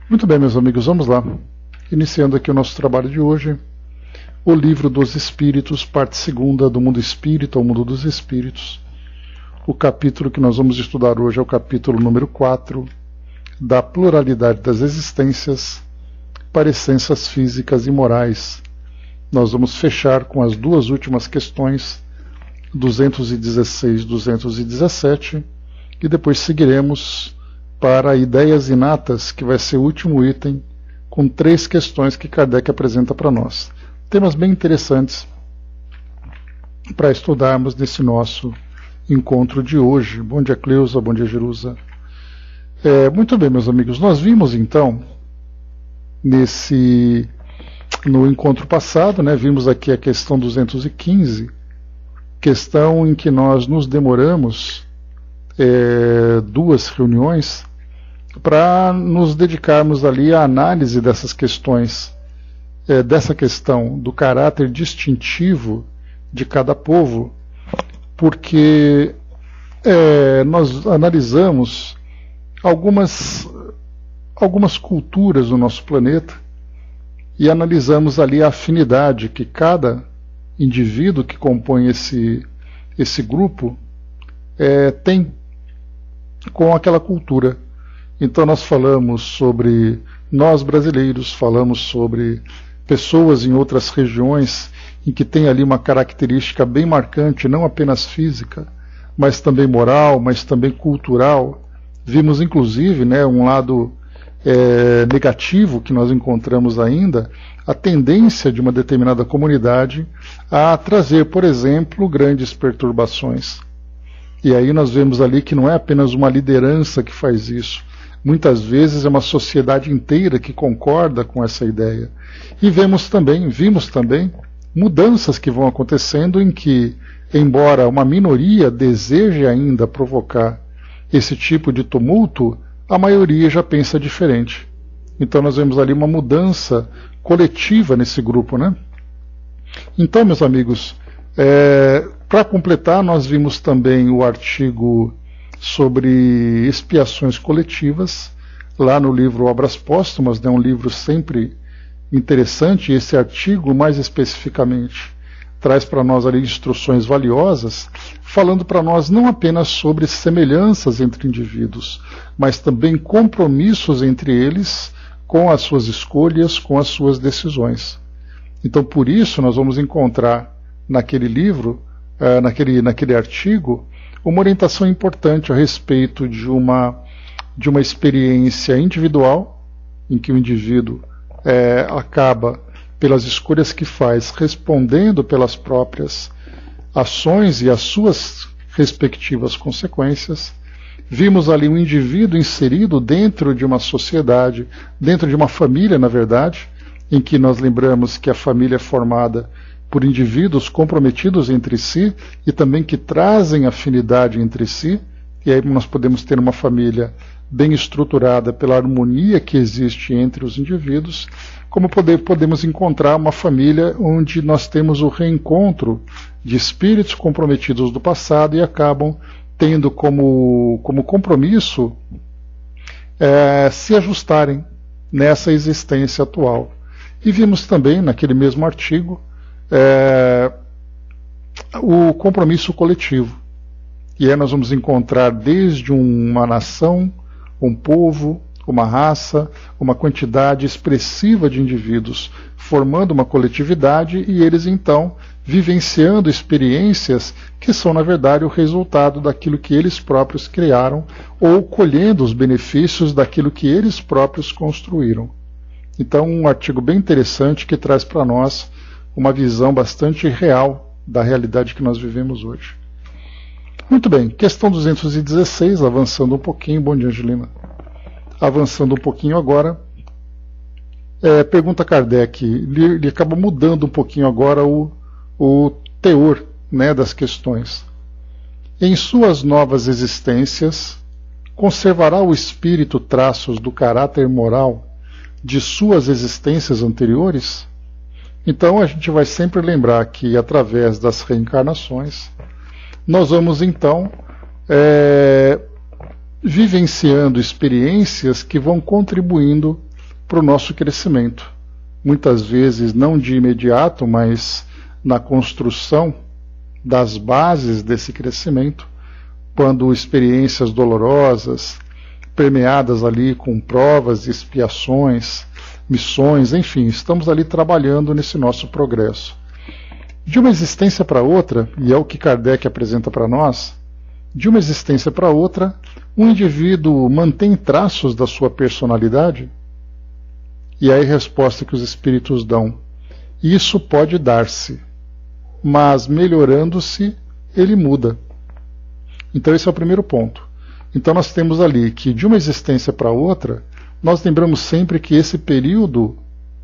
Muito bem, meus amigos, vamos lá. Iniciando aqui o nosso trabalho de hoje, o Livro dos Espíritos, parte 2 do Mundo Espírita ao Mundo dos Espíritos. O capítulo que nós vamos estudar hoje é o capítulo número 4, da pluralidade das existências, parecências físicas e morais. Nós vamos fechar com as duas últimas questões, 216 e 217, e depois seguiremos para ideias inatas, que vai ser o último item, com 3 questões que Kardec apresenta para nós. Temas bem interessantes para estudarmos nesse nosso encontro de hoje. Bom dia, Cleusa, bom dia, Jerusa. Muito bem, meus amigos, nós vimos então, no encontro passado, vimos aqui a questão 215, questão em que nós nos demoramos 2 reuniões para nos dedicarmos ali à análise dessas questões, dessa questão do caráter distintivo de cada povo, porque nós analisamos algumas culturas do nosso planeta e analisamos ali a afinidade que cada indivíduo que compõe esse grupo tem com aquela cultura. Então nós falamos sobre nós brasileiros, falamos sobre pessoas em outras regiões em que tem ali uma característica bem marcante, não apenas física, mas também moral, mas também cultural. Vimos inclusive um lado negativo que nós encontramos ainda, a tendência de uma determinada comunidade a trazer, por exemplo, grandes perturbações. E aí nós vemos ali que não é apenas uma liderança que faz isso, muitas vezes é uma sociedade inteira que concorda com essa ideia. E vimos também mudanças que vão acontecendo em que, embora uma minoria deseje ainda provocar esse tipo de tumulto, a maioria já pensa diferente. Então nós vemos ali uma mudança coletiva nesse grupo, Então, meus amigos, para completar, nós vimos também o artigo sobre expiações coletivas, lá no livro Obras Póstumas, um livro sempre interessante. E esse artigo, mais especificamente, traz para nós ali instruções valiosas, falando para nós não apenas sobre semelhanças entre indivíduos, mas também compromissos entre eles com as suas escolhas, com as suas decisões. Então, por isso, nós vamos encontrar naquele livro, naquele artigo, uma orientação importante a respeito de uma experiência individual, em que o indivíduo acaba, pelas escolhas que faz, respondendo pelas próprias ações e as suas respectivas consequências. Vimos ali um indivíduo inserido dentro de uma sociedade, dentro de uma família, na verdade, em que nós lembramos que a família é formada por indivíduos comprometidos entre si e também que trazem afinidade entre si, e aí nós podemos ter uma família bem estruturada pela harmonia que existe entre os indivíduos, como podemos encontrar uma família onde nós temos o reencontro de espíritos comprometidos do passado e acabam tendo como compromisso se ajustarem nessa existência atual. E vimos também, naquele mesmo artigo, o compromisso coletivo. E aí nós vamos encontrar desde uma nação, um povo, uma raça, uma quantidade expressiva de indivíduos formando uma coletividade, e eles então vivenciando experiências que são, na verdade, o resultado daquilo que eles próprios criaram, ou colhendo os benefícios daquilo que eles próprios construíram. Então, um artigo bem interessante que traz para nós uma visão bastante real da realidade que nós vivemos hoje. Muito bem, questão 216, avançando um pouquinho. Bom dia, Angelina. Avançando um pouquinho agora, pergunta Kardec, ele acaba mudando um pouquinho agora o teor das questões. Em suas novas existências, conservará o espírito traços do caráter moral de suas existências anteriores? Então a gente vai sempre lembrar que, através das reencarnações, nós vamos então vivenciando experiências que vão contribuindo para o nosso crescimento. Muitas vezes não de imediato, mas na construção das bases desse crescimento, quando experiências dolorosas, permeadas ali com provas, expiações, missões, enfim, estamos ali trabalhando nesse nosso progresso. De uma existência para outra, e é o que Kardec apresenta para nós, de uma existência para outra, um indivíduo mantém traços da sua personalidade? E aí a resposta que os espíritos dão: isso pode dar-se, mas melhorando-se, ele muda. Então esse é o primeiro ponto. Então nós temos ali que de uma existência para outra, nós lembramos sempre que esse período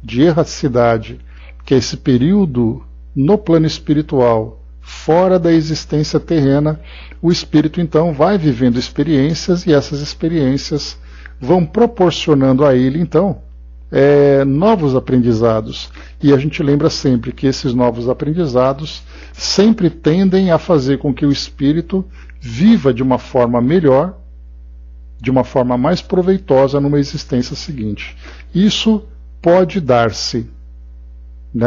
de erraticidade, que é esse período no plano espiritual, fora da existência terrena, o espírito então vai vivendo experiências e essas experiências vão proporcionando a ele então novos aprendizados. E a gente lembra sempre que esses novos aprendizados sempre tendem a fazer com que o espírito viva de uma forma melhor, de uma forma mais proveitosa numa existência seguinte. Isso pode dar-se.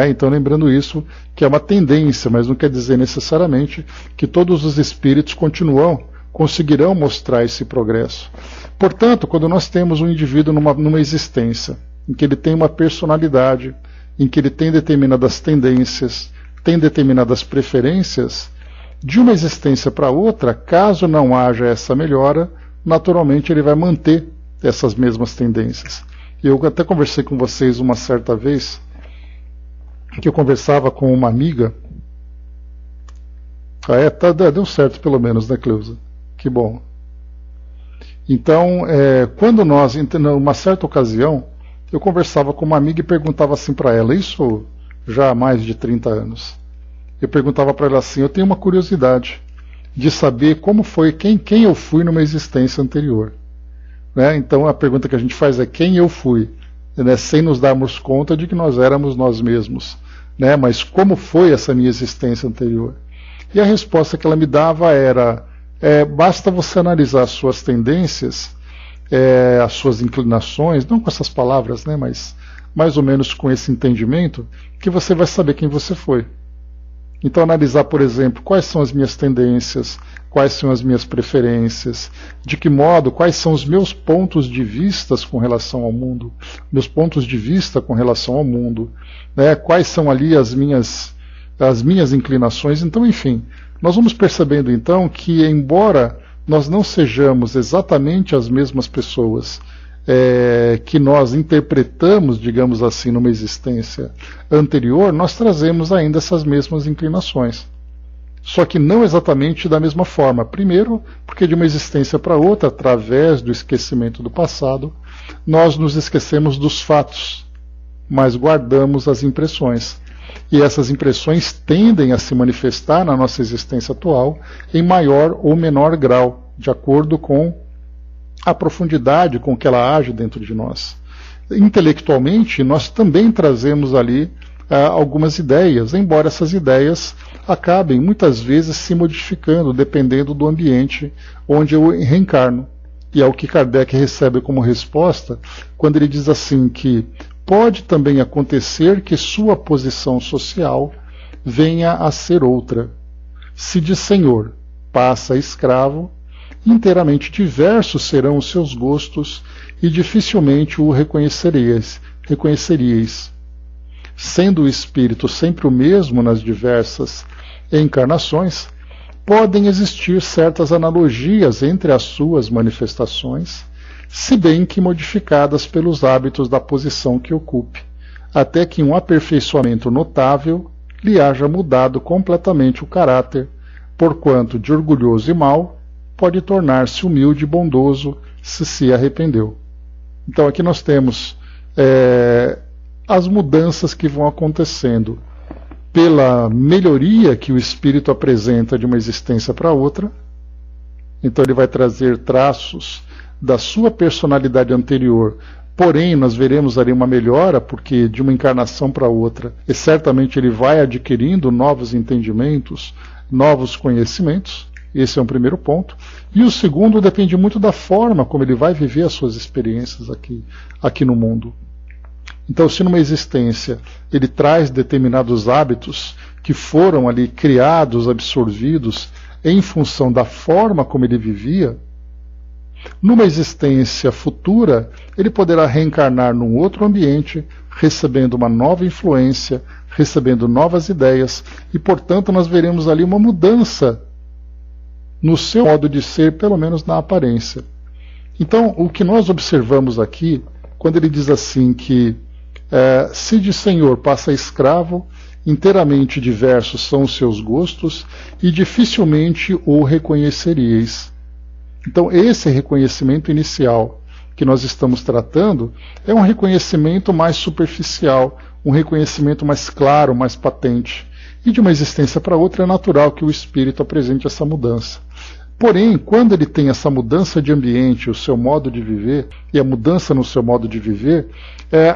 Então, lembrando isso, que é uma tendência, mas não quer dizer necessariamente que todos os espíritos conseguirão mostrar esse progresso. Portanto, quando nós temos um indivíduo numa existência em que ele tem uma personalidade, em que ele tem determinadas tendências, tem determinadas preferências, de uma existência para outra, caso não haja essa melhora, naturalmente ele vai manter essas mesmas tendências. Eu até conversei com vocês uma certa vez, que eu conversava com uma amiga. Deu certo pelo menos, né, Cleusa? Que bom. Então, quando nós, numa certa ocasião, eu conversava com uma amiga e perguntava assim para ela, isso já há mais de 30 anos. Eu perguntava para ela assim, eu tenho uma curiosidade de saber como foi, quem eu fui numa existência anterior. Então a pergunta que a gente faz é quem eu fui, sem nos darmos conta de que nós éramos nós mesmos. Mas como foi essa minha existência anterior? E a resposta que ela me dava era, basta você analisar as suas tendências, as suas inclinações, não com essas palavras, mas mais ou menos com esse entendimento, que você vai saber quem você foi. Então analisar, por exemplo, quais são as minhas tendências, quais são as minhas preferências, de que modo, quais são os meus pontos de vista com relação ao mundo, meus pontos de vista com relação ao mundo, quais são ali as minhas inclinações. Então, enfim, nós vamos percebendo então que, embora nós não sejamos exatamente as mesmas pessoas que nós interpretamos, digamos assim, numa existência anterior, nós trazemos ainda essas mesmas inclinações. Só que não exatamente da mesma forma. Primeiro, porque de uma existência para outra, através do esquecimento do passado, nós nos esquecemos dos fatos, mas guardamos as impressões. E essas impressões tendem a se manifestar na nossa existência atual em maior ou menor grau, de acordo com a profundidade com que ela age dentro de nós. Intelectualmente, nós também trazemos ali algumas ideias, embora essas ideias acabem muitas vezes se modificando, dependendo do ambiente onde eu reencarno. E é o que Kardec recebe como resposta quando ele diz assim que pode também acontecer que sua posição social venha a ser outra. Se de senhor passa a escravo, inteiramente diversos serão os seus gostos e dificilmente o reconheceríeis. Sendo o espírito sempre o mesmo nas diversas encarnações, podem existir certas analogias entre as suas manifestações, se bem que modificadas pelos hábitos da posição que ocupe, até que um aperfeiçoamento notável lhe haja mudado completamente o caráter, porquanto de orgulhoso e mau pode tornar-se humilde e bondoso se arrependeu. Então aqui nós temos as mudanças que vão acontecendo pela melhoria que o espírito apresenta de uma existência para outra. Então ele vai trazer traços da sua personalidade anterior, porém nós veremos ali uma melhora, porque de uma encarnação para outra, e certamente ele vai adquirindo novos entendimentos, novos conhecimentos. Esse é um primeiro ponto. E o segundo depende muito da forma como ele vai viver as suas experiências aqui no mundo. Então, se numa existência ele traz determinados hábitos que foram ali criados, absorvidos, em função da forma como ele vivia, numa existência futura, ele poderá reencarnar num outro ambiente, recebendo uma nova influência, recebendo novas ideias, e, portanto, nós veremos ali uma mudança no seu modo de ser, pelo menos na aparência. Então, o que nós observamos aqui, quando ele diz assim que se de senhor passa a escravo, inteiramente diversos são os seus gostos, e dificilmente o reconheceríeis. Então, esse reconhecimento inicial que nós estamos tratando é um reconhecimento mais superficial, um reconhecimento mais claro, mais patente. E de uma existência para outra é natural que o espírito apresente essa mudança. Porém, quando ele tem essa mudança de ambiente, o seu modo de viver, e a mudança no seu modo de viver,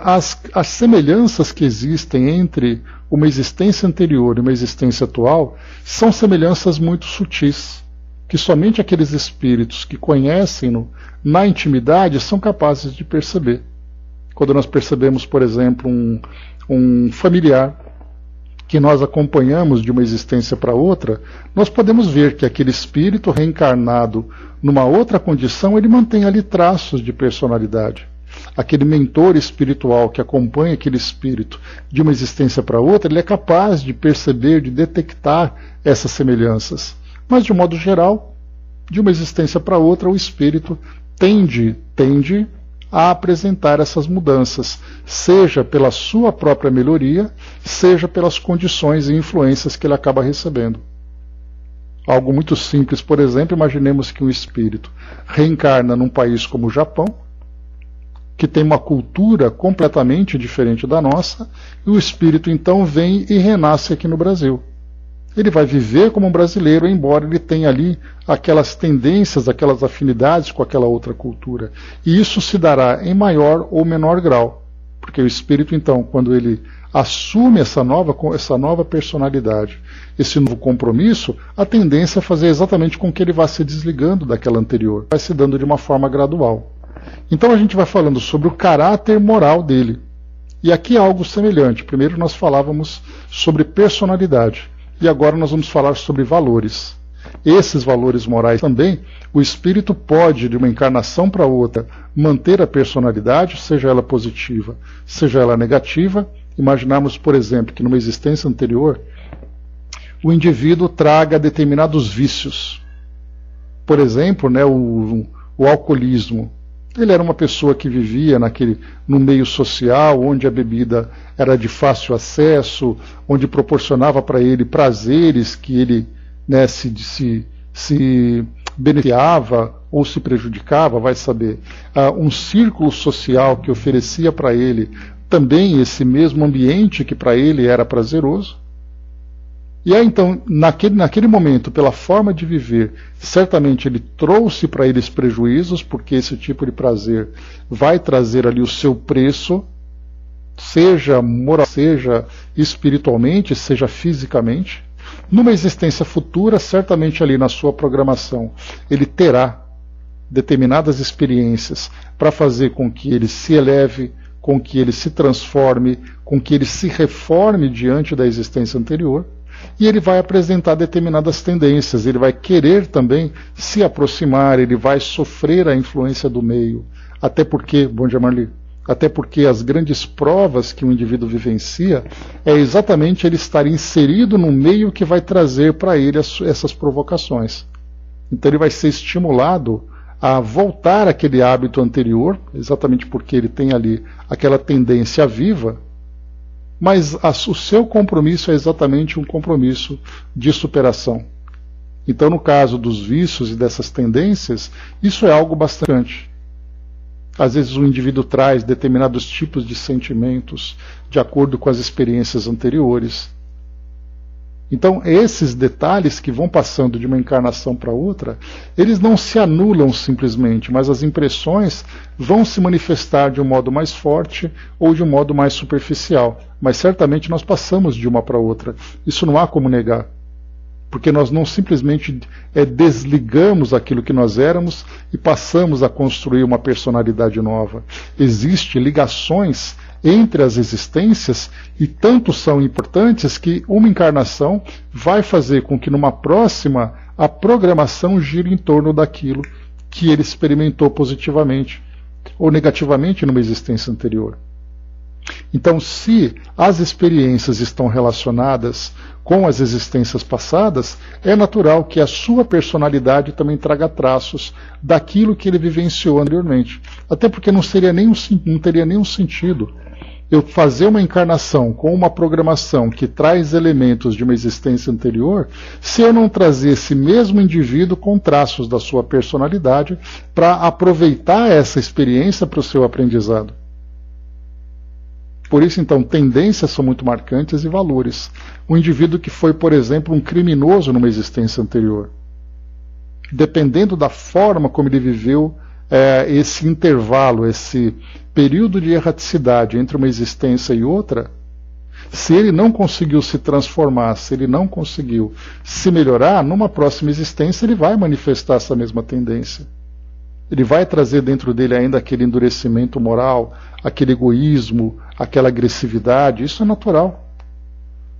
as semelhanças que existem entre uma existência anterior e uma existência atual são semelhanças muito sutis, que somente aqueles espíritos que conhecem-no na intimidade são capazes de perceber. Quando nós percebemos, por exemplo, um familiar que nós acompanhamos de uma existência para outra, nós podemos ver que aquele espírito reencarnado numa outra condição, ele mantém ali traços de personalidade. Aquele mentor espiritual que acompanha aquele espírito de uma existência para outra, ele é capaz de perceber, de detectar essas semelhanças. Mas, de um modo geral, de uma existência para outra, o espírito tende a apresentar essas mudanças, seja pela sua própria melhoria, seja pelas condições e influências que ele acaba recebendo. Algo muito simples, por exemplo, imaginemos que um espírito reencarna num país como o Japão, que tem uma cultura completamente diferente da nossa, e o espírito então vem e renasce aqui no Brasil. Ele vai viver como um brasileiro, embora ele tenha ali aquelas tendências, aquelas afinidades com aquela outra cultura. E isso se dará em maior ou menor grau. Porque o espírito, então, quando ele assume essa nova personalidade, esse novo compromisso, a tendência é fazer exatamente com que ele vá se desligando daquela anterior. Vai se dando de uma forma gradual. Então a gente vai falando sobre o caráter moral dele. E aqui é algo semelhante. Primeiro nós falávamos sobre personalidade. E agora nós vamos falar sobre valores. Esses valores morais também, o espírito pode, de uma encarnação para outra, manter a personalidade, seja ela positiva, seja ela negativa. Imaginarmos, por exemplo, que numa existência anterior, o indivíduo traga determinados vícios. Por exemplo, o alcoolismo. Ele era uma pessoa que vivia no meio social, onde a bebida era de fácil acesso, onde proporcionava para ele prazeres que ele se beneficiava ou se prejudicava, vai saber. Um círculo social que oferecia para ele também esse mesmo ambiente que para ele era prazeroso. E aí, então, naquele momento, pela forma de viver, certamente ele trouxe para eles prejuízos, porque esse tipo de prazer vai trazer ali o seu preço, seja moral, seja espiritualmente, seja fisicamente. Numa existência futura, certamente ali na sua programação, ele terá determinadas experiências para fazer com que ele se eleve, com que ele se transforme, com que ele se reforme diante da existência anterior. E ele vai apresentar determinadas tendências, ele vai querer também se aproximar, ele vai sofrer a influência do meio. Até porque, bom dia Marli, até porque as grandes provas que o indivíduo vivencia é exatamente ele estar inserido no meio que vai trazer para ele essas provocações. Então ele vai ser estimulado a voltar àquele hábito anterior, exatamente porque ele tem ali aquela tendência viva. Mas o seu compromisso é exatamente um compromisso de superação. Então, no caso dos vícios e dessas tendências, isso é algo bastante. Às vezes o indivíduo traz determinados tipos de sentimentos de acordo com as experiências anteriores. Então, esses detalhes que vão passando de uma encarnação para outra, eles não se anulam simplesmente, mas as impressões vão se manifestar de um modo mais forte ou de um modo mais superficial. Mas certamente nós passamos de uma para outra. Isso não há como negar. Porque nós não simplesmente desligamos aquilo que nós éramos e passamos a construir uma personalidade nova. Existem ligações entre as existências, e tanto são importantes que uma encarnação vai fazer com que numa próxima a programação gire em torno daquilo que ele experimentou positivamente ou negativamente numa existência anterior. Então, se as experiências estão relacionadas com as existências passadas, é natural que a sua personalidade também traga traços daquilo que ele vivenciou anteriormente. Até porque não teria nenhum sentido eu fazer uma encarnação com uma programação que traz elementos de uma existência anterior, se eu não trazer esse mesmo indivíduo com traços da sua personalidade para aproveitar essa experiência para o seu aprendizado. Por isso, então, tendências são muito marcantes e valores. Um indivíduo que foi, por exemplo, um criminoso numa existência anterior, dependendo da forma como ele viveu esse intervalo, esse período de erraticidade entre uma existência e outra, se ele não conseguiu se transformar, se ele não conseguiu se melhorar, numa próxima existência ele vai manifestar essa mesma tendência. Ele vai trazer dentro dele ainda aquele endurecimento moral, aquele egoísmo, aquela agressividade, isso é natural.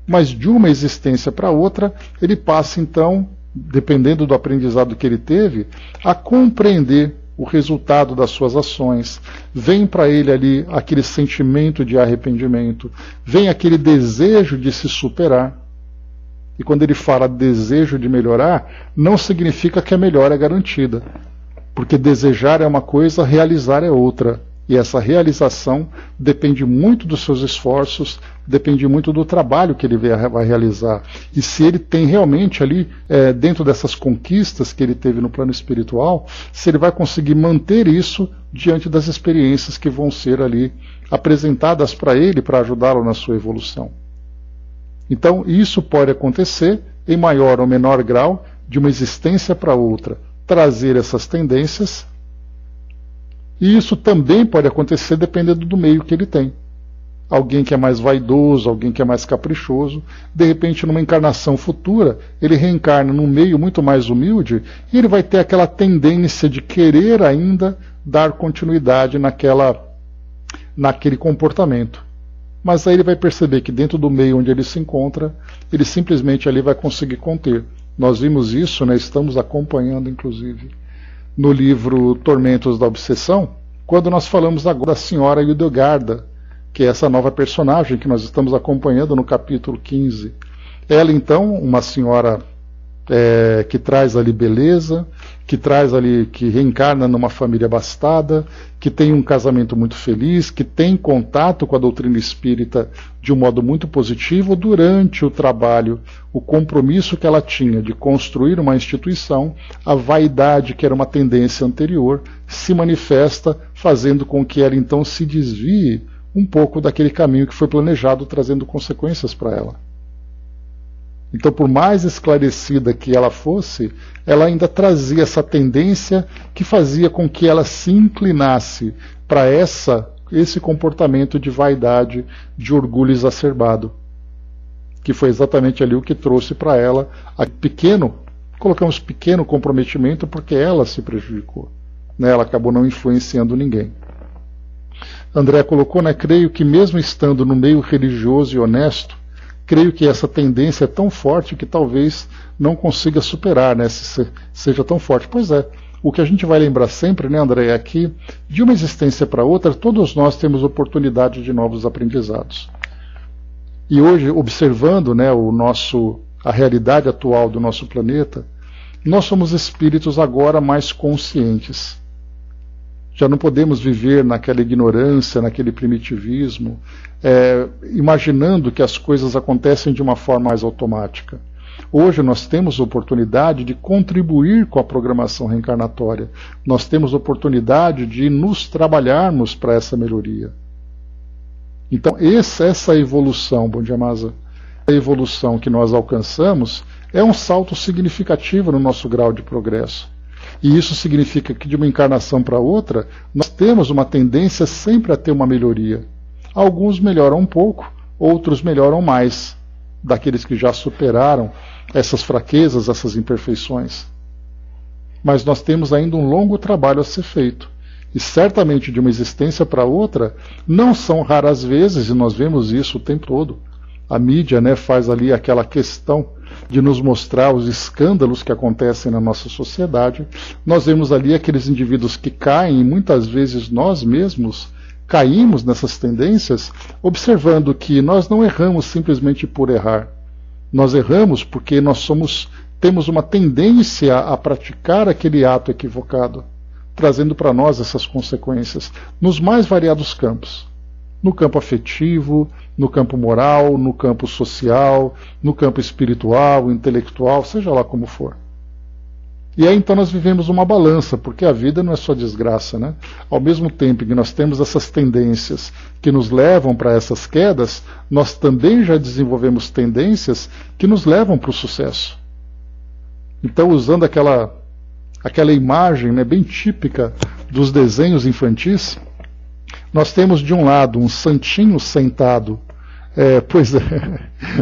Mas de uma existência para outra, ele passa então, dependendo do aprendizado que ele teve, a compreender o resultado das suas ações. Vem para ele ali aquele sentimento de arrependimento, vem aquele desejo de se superar. E quando ele fala desejo de melhorar, não significa que a melhora é garantida. Porque desejar é uma coisa, realizar é outra. E essa realização depende muito dos seus esforços, depende muito do trabalho que ele vai realizar. E se ele tem realmente ali, dentro dessas conquistas que ele teve no plano espiritual, se ele vai conseguir manter isso diante das experiências que vão ser ali apresentadas para ele para ajudá-lo na sua evolução. Então, isso pode acontecer em maior ou menor grau, de uma existência para outra, trazer essas tendências. E isso também pode acontecer dependendo do meio que ele tem. Alguém que é mais vaidoso, alguém que é mais caprichoso, de repente numa encarnação futura, ele reencarna num meio muito mais humilde e ele vai ter aquela tendência de querer ainda dar continuidade naquele comportamento. Mas aí ele vai perceber que dentro do meio onde ele se encontra, ele simplesmente ali vai conseguir conter. Nós vimos isso, né? Estamos acompanhando inclusive no livro Tormentos da Obsessão, quando nós falamos agora da senhora Hildegarda, que é essa nova personagem que nós estamos acompanhando no capítulo 15. Ela, então, uma senhora que traz ali beleza, que reencarna numa família abastada, que tem um casamento muito feliz, que tem contato com a doutrina espírita de um modo muito positivo durante o trabalho, o compromisso que ela tinha de construir uma instituição, a vaidade, que era uma tendência anterior, se manifesta, fazendo com que ela então se desvie um pouco daquele caminho que foi planejado, trazendo consequências para ela. Então, por mais esclarecida que ela fosse, ela ainda trazia essa tendência que fazia com que ela se inclinasse para esse comportamento de vaidade, de orgulho exacerbado, que foi exatamente ali o que trouxe para ela colocamos pequeno comprometimento, porque ela se prejudicou, né? Ela acabou não influenciando ninguém. André colocou, né, creio que mesmo estando no meio religioso e honesto, creio que essa tendência é tão forte que talvez não consiga superar, né, se seja tão forte. Pois é, o que a gente vai lembrar sempre, né, André, é que de uma existência para outra, todos nós temos oportunidade de novos aprendizados. E hoje, observando, né, a realidade atual do nosso planeta, nós somos espíritos agora mais conscientes. Já não podemos viver naquela ignorância, naquele primitivismo, imaginando que as coisas acontecem de uma forma mais automática. Hoje nós temos oportunidade de contribuir com a programação reencarnatória. Nós temos oportunidade de nos trabalharmos para essa melhoria. Então essa evolução, Bom Dia Masa, a evolução que nós alcançamos é um salto significativo no nosso grau de progresso. E isso significa que de uma encarnação para outra, nós temos uma tendência sempre a ter uma melhoria. Alguns melhoram um pouco, outros melhoram mais, daqueles que já superaram essas fraquezas, essas imperfeições. Mas nós temos ainda um longo trabalho a ser feito. E certamente de uma existência para outra, não são raras vezes, e nós vemos isso o tempo todo. A mídia, né, faz ali aquela questão de nos mostrar os escândalos que acontecem na nossa sociedade. Nós vemos ali aqueles indivíduos que caem, e muitas vezes nós mesmos caímos nessas tendências, observando que nós não erramos simplesmente por errar. Nós erramos porque temos uma tendência a praticar aquele ato equivocado, trazendo para nós essas consequências nos mais variados campos. No campo afetivo, no campo moral, no campo social, no campo espiritual, intelectual, seja lá como for. E aí então nós vivemos uma balança, porque a vida não é só desgraça, né? Ao mesmo tempo que nós temos essas tendências que nos levam para essas quedas, nós também já desenvolvemos tendências que nos levam para o sucesso. Então, usando aquela imagem, né, bem típica dos desenhos infantis, nós temos de um lado um santinho sentado,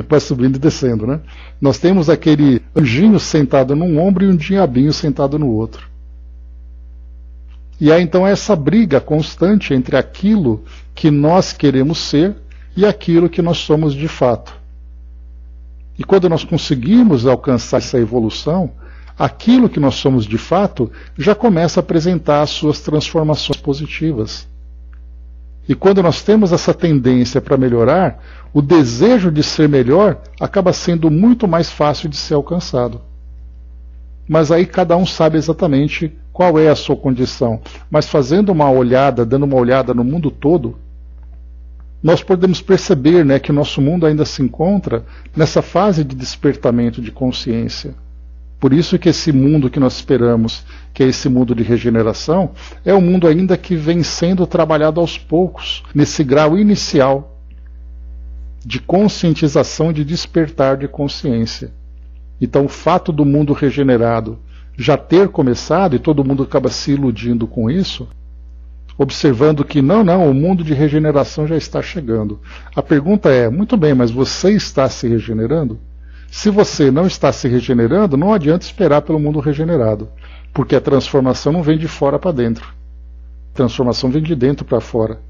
vai subindo e descendo, né? Nós temos aquele anjinho sentado num ombro e um diabinho sentado no outro. E aí então essa briga constante entre aquilo que nós queremos ser e aquilo que nós somos de fato. E quando nós conseguimos alcançar essa evolução, aquilo que nós somos de fato já começa a apresentar as suas transformações positivas. E quando nós temos essa tendência para melhorar, o desejo de ser melhor acaba sendo muito mais fácil de ser alcançado. Mas aí cada um sabe exatamente qual é a sua condição. Mas fazendo uma olhada, dando uma olhada no mundo todo, nós podemos perceber, né, que o nosso mundo ainda se encontra nessa fase de despertamento de consciência. Por isso que esse mundo que nós esperamos, que é esse mundo de regeneração, é um mundo ainda que vem sendo trabalhado aos poucos, nesse grau inicial de conscientização, de despertar de consciência. Então o fato do mundo regenerado já ter começado, e todo mundo acaba se iludindo com isso, observando que não, o mundo de regeneração já está chegando. A pergunta é, muito bem, mas você está se regenerando? Se você não está se regenerando, não adianta esperar pelo mundo regenerado, porque a transformação não vem de fora para dentro. A transformação vem de dentro para fora.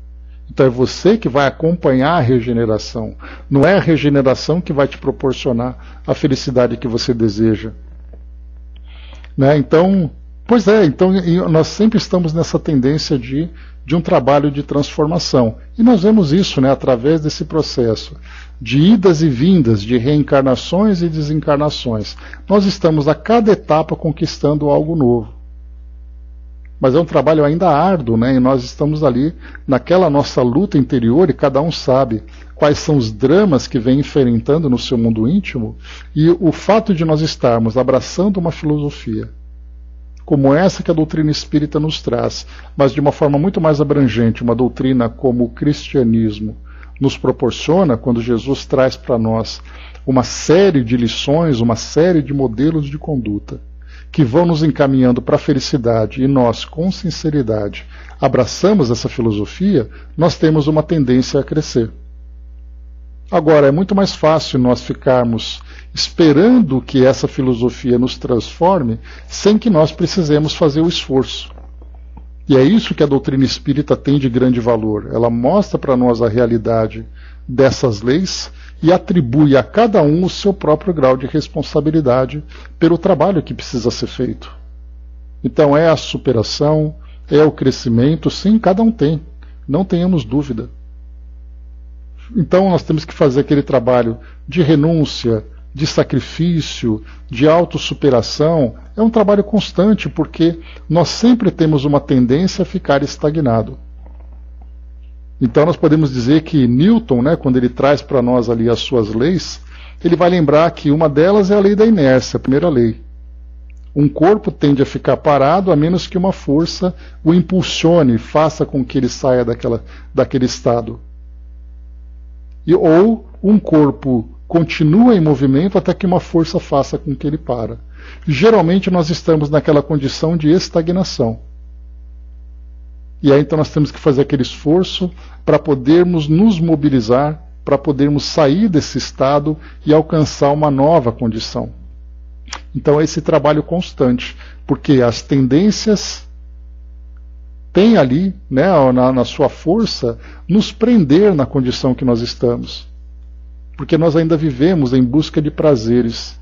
Então é você que vai acompanhar a regeneração. Não é a regeneração que vai te proporcionar a felicidade que você deseja. Né? Então, então nós sempre estamos nessa tendência de um trabalho de transformação. E nós vemos isso, né, através desse processo de idas e vindas, de reencarnações e desencarnações. Nós estamos a cada etapa conquistando algo novo. Mas é um trabalho ainda árduo, né? E nós estamos ali naquela nossa luta interior, e cada um sabe quais são os dramas que vem enfrentando no seu mundo íntimo, e o fato de nós estarmos abraçando uma filosofia como essa que a doutrina espírita nos traz, mas de uma forma muito mais abrangente, uma doutrina como o cristianismo nos proporciona, quando Jesus traz para nós uma série de lições, uma série de modelos de conduta que vão nos encaminhando para a felicidade, e nós, com sinceridade, abraçamos essa filosofia, nós temos uma tendência a crescer. Agora, é muito mais fácil nós ficarmos esperando que essa filosofia nos transforme sem que nós precisemos fazer o esforço. E é isso que a doutrina espírita tem de grande valor. Ela mostra para nós a realidade dessas leis e atribui a cada um o seu próprio grau de responsabilidade pelo trabalho que precisa ser feito. Então é a superação, é o crescimento, sim, cada um tem, não tenhamos dúvida. Então nós temos que fazer aquele trabalho de renúncia, de sacrifício, de autossuperação. É um trabalho constante, porque nós sempre temos uma tendência a ficar estagnado. Então nós podemos dizer que Newton, né, quando ele traz para nós ali as suas leis, ele vai lembrar que uma delas é a lei da inércia, a primeira lei. Um corpo tende a ficar parado a menos que uma força o impulsione, faça com que ele saia daquele estado. Ou um corpo continua em movimento até que uma força faça com que ele para. Geralmente nós estamos naquela condição de estagnação. E aí então nós temos que fazer aquele esforço para podermos nos mobilizar, para podermos sair desse estado e alcançar uma nova condição. Então é esse trabalho constante, porque as tendências tem ali, né, na sua força, nos prender na condição que nós estamos. Porque nós ainda vivemos em busca de prazeres.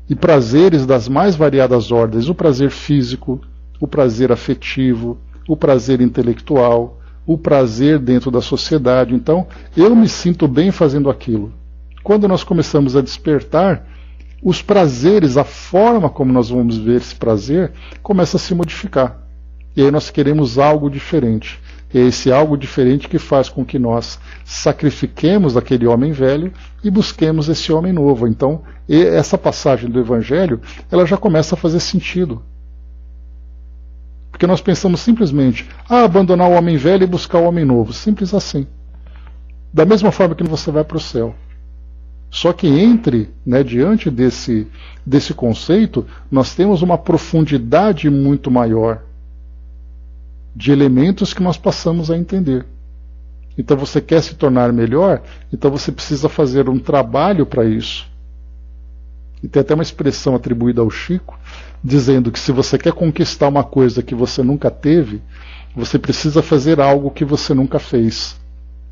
E prazeres das mais variadas ordens. O prazer físico, o prazer afetivo, o prazer intelectual, o prazer dentro da sociedade. Então, eu me sinto bem fazendo aquilo. Quando nós começamos a despertar, os prazeres, a forma como nós vamos ver esse prazer, começa a se modificar. E aí nós queremos algo diferente. É esse algo diferente que faz com que nós sacrifiquemos aquele homem velho e busquemos esse homem novo. Então, essa passagem do Evangelho, ela já começa a fazer sentido. Porque nós pensamos simplesmente, abandonar o homem velho e buscar o homem novo. Simples assim. Da mesma forma que você vai para o céu. Só que diante desse conceito, nós temos uma profundidade muito maior de elementos que nós passamos a entender. Então você quer se tornar melhor, então você precisa fazer um trabalho para isso. E tem até uma expressão atribuída ao Chico, dizendo que se você quer conquistar uma coisa que você nunca teve, você precisa fazer algo que você nunca fez.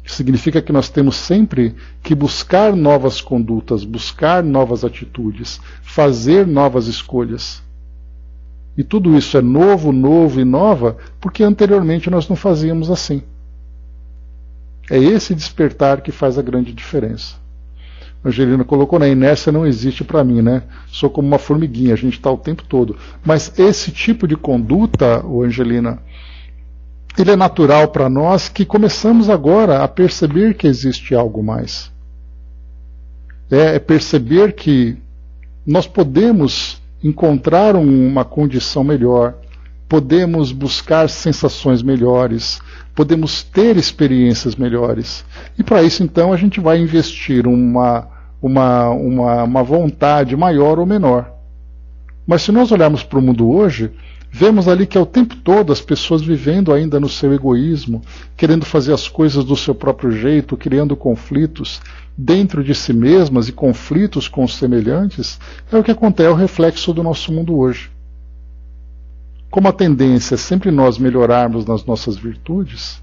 Significa que nós temos sempre que buscar novas condutas, buscar novas atitudes, fazer novas escolhas. E tudo isso é novo e nova, porque anteriormente nós não fazíamos assim. É esse despertar que faz a grande diferença. A Angelina colocou, na inércia não existe para mim, né? Sou como uma formiguinha, a gente está o tempo todo. Mas esse tipo de conduta, Angelina, ele é natural para nós que começamos agora a perceber que existe algo mais. É perceber que nós podemos encontrar uma condição melhor, podemos buscar sensações melhores, podemos ter experiências melhores. E para isso, então, a gente vai investir uma vontade maior ou menor. Mas se nós olharmos para o mundo hoje, vemos ali que é o tempo todo as pessoas vivendo ainda no seu egoísmo, querendo fazer as coisas do seu próprio jeito, criando conflitos dentro de si mesmas e conflitos com os semelhantes. É o que acontece, é o reflexo do nosso mundo hoje. Como a tendência é sempre nós melhorarmos nas nossas virtudes,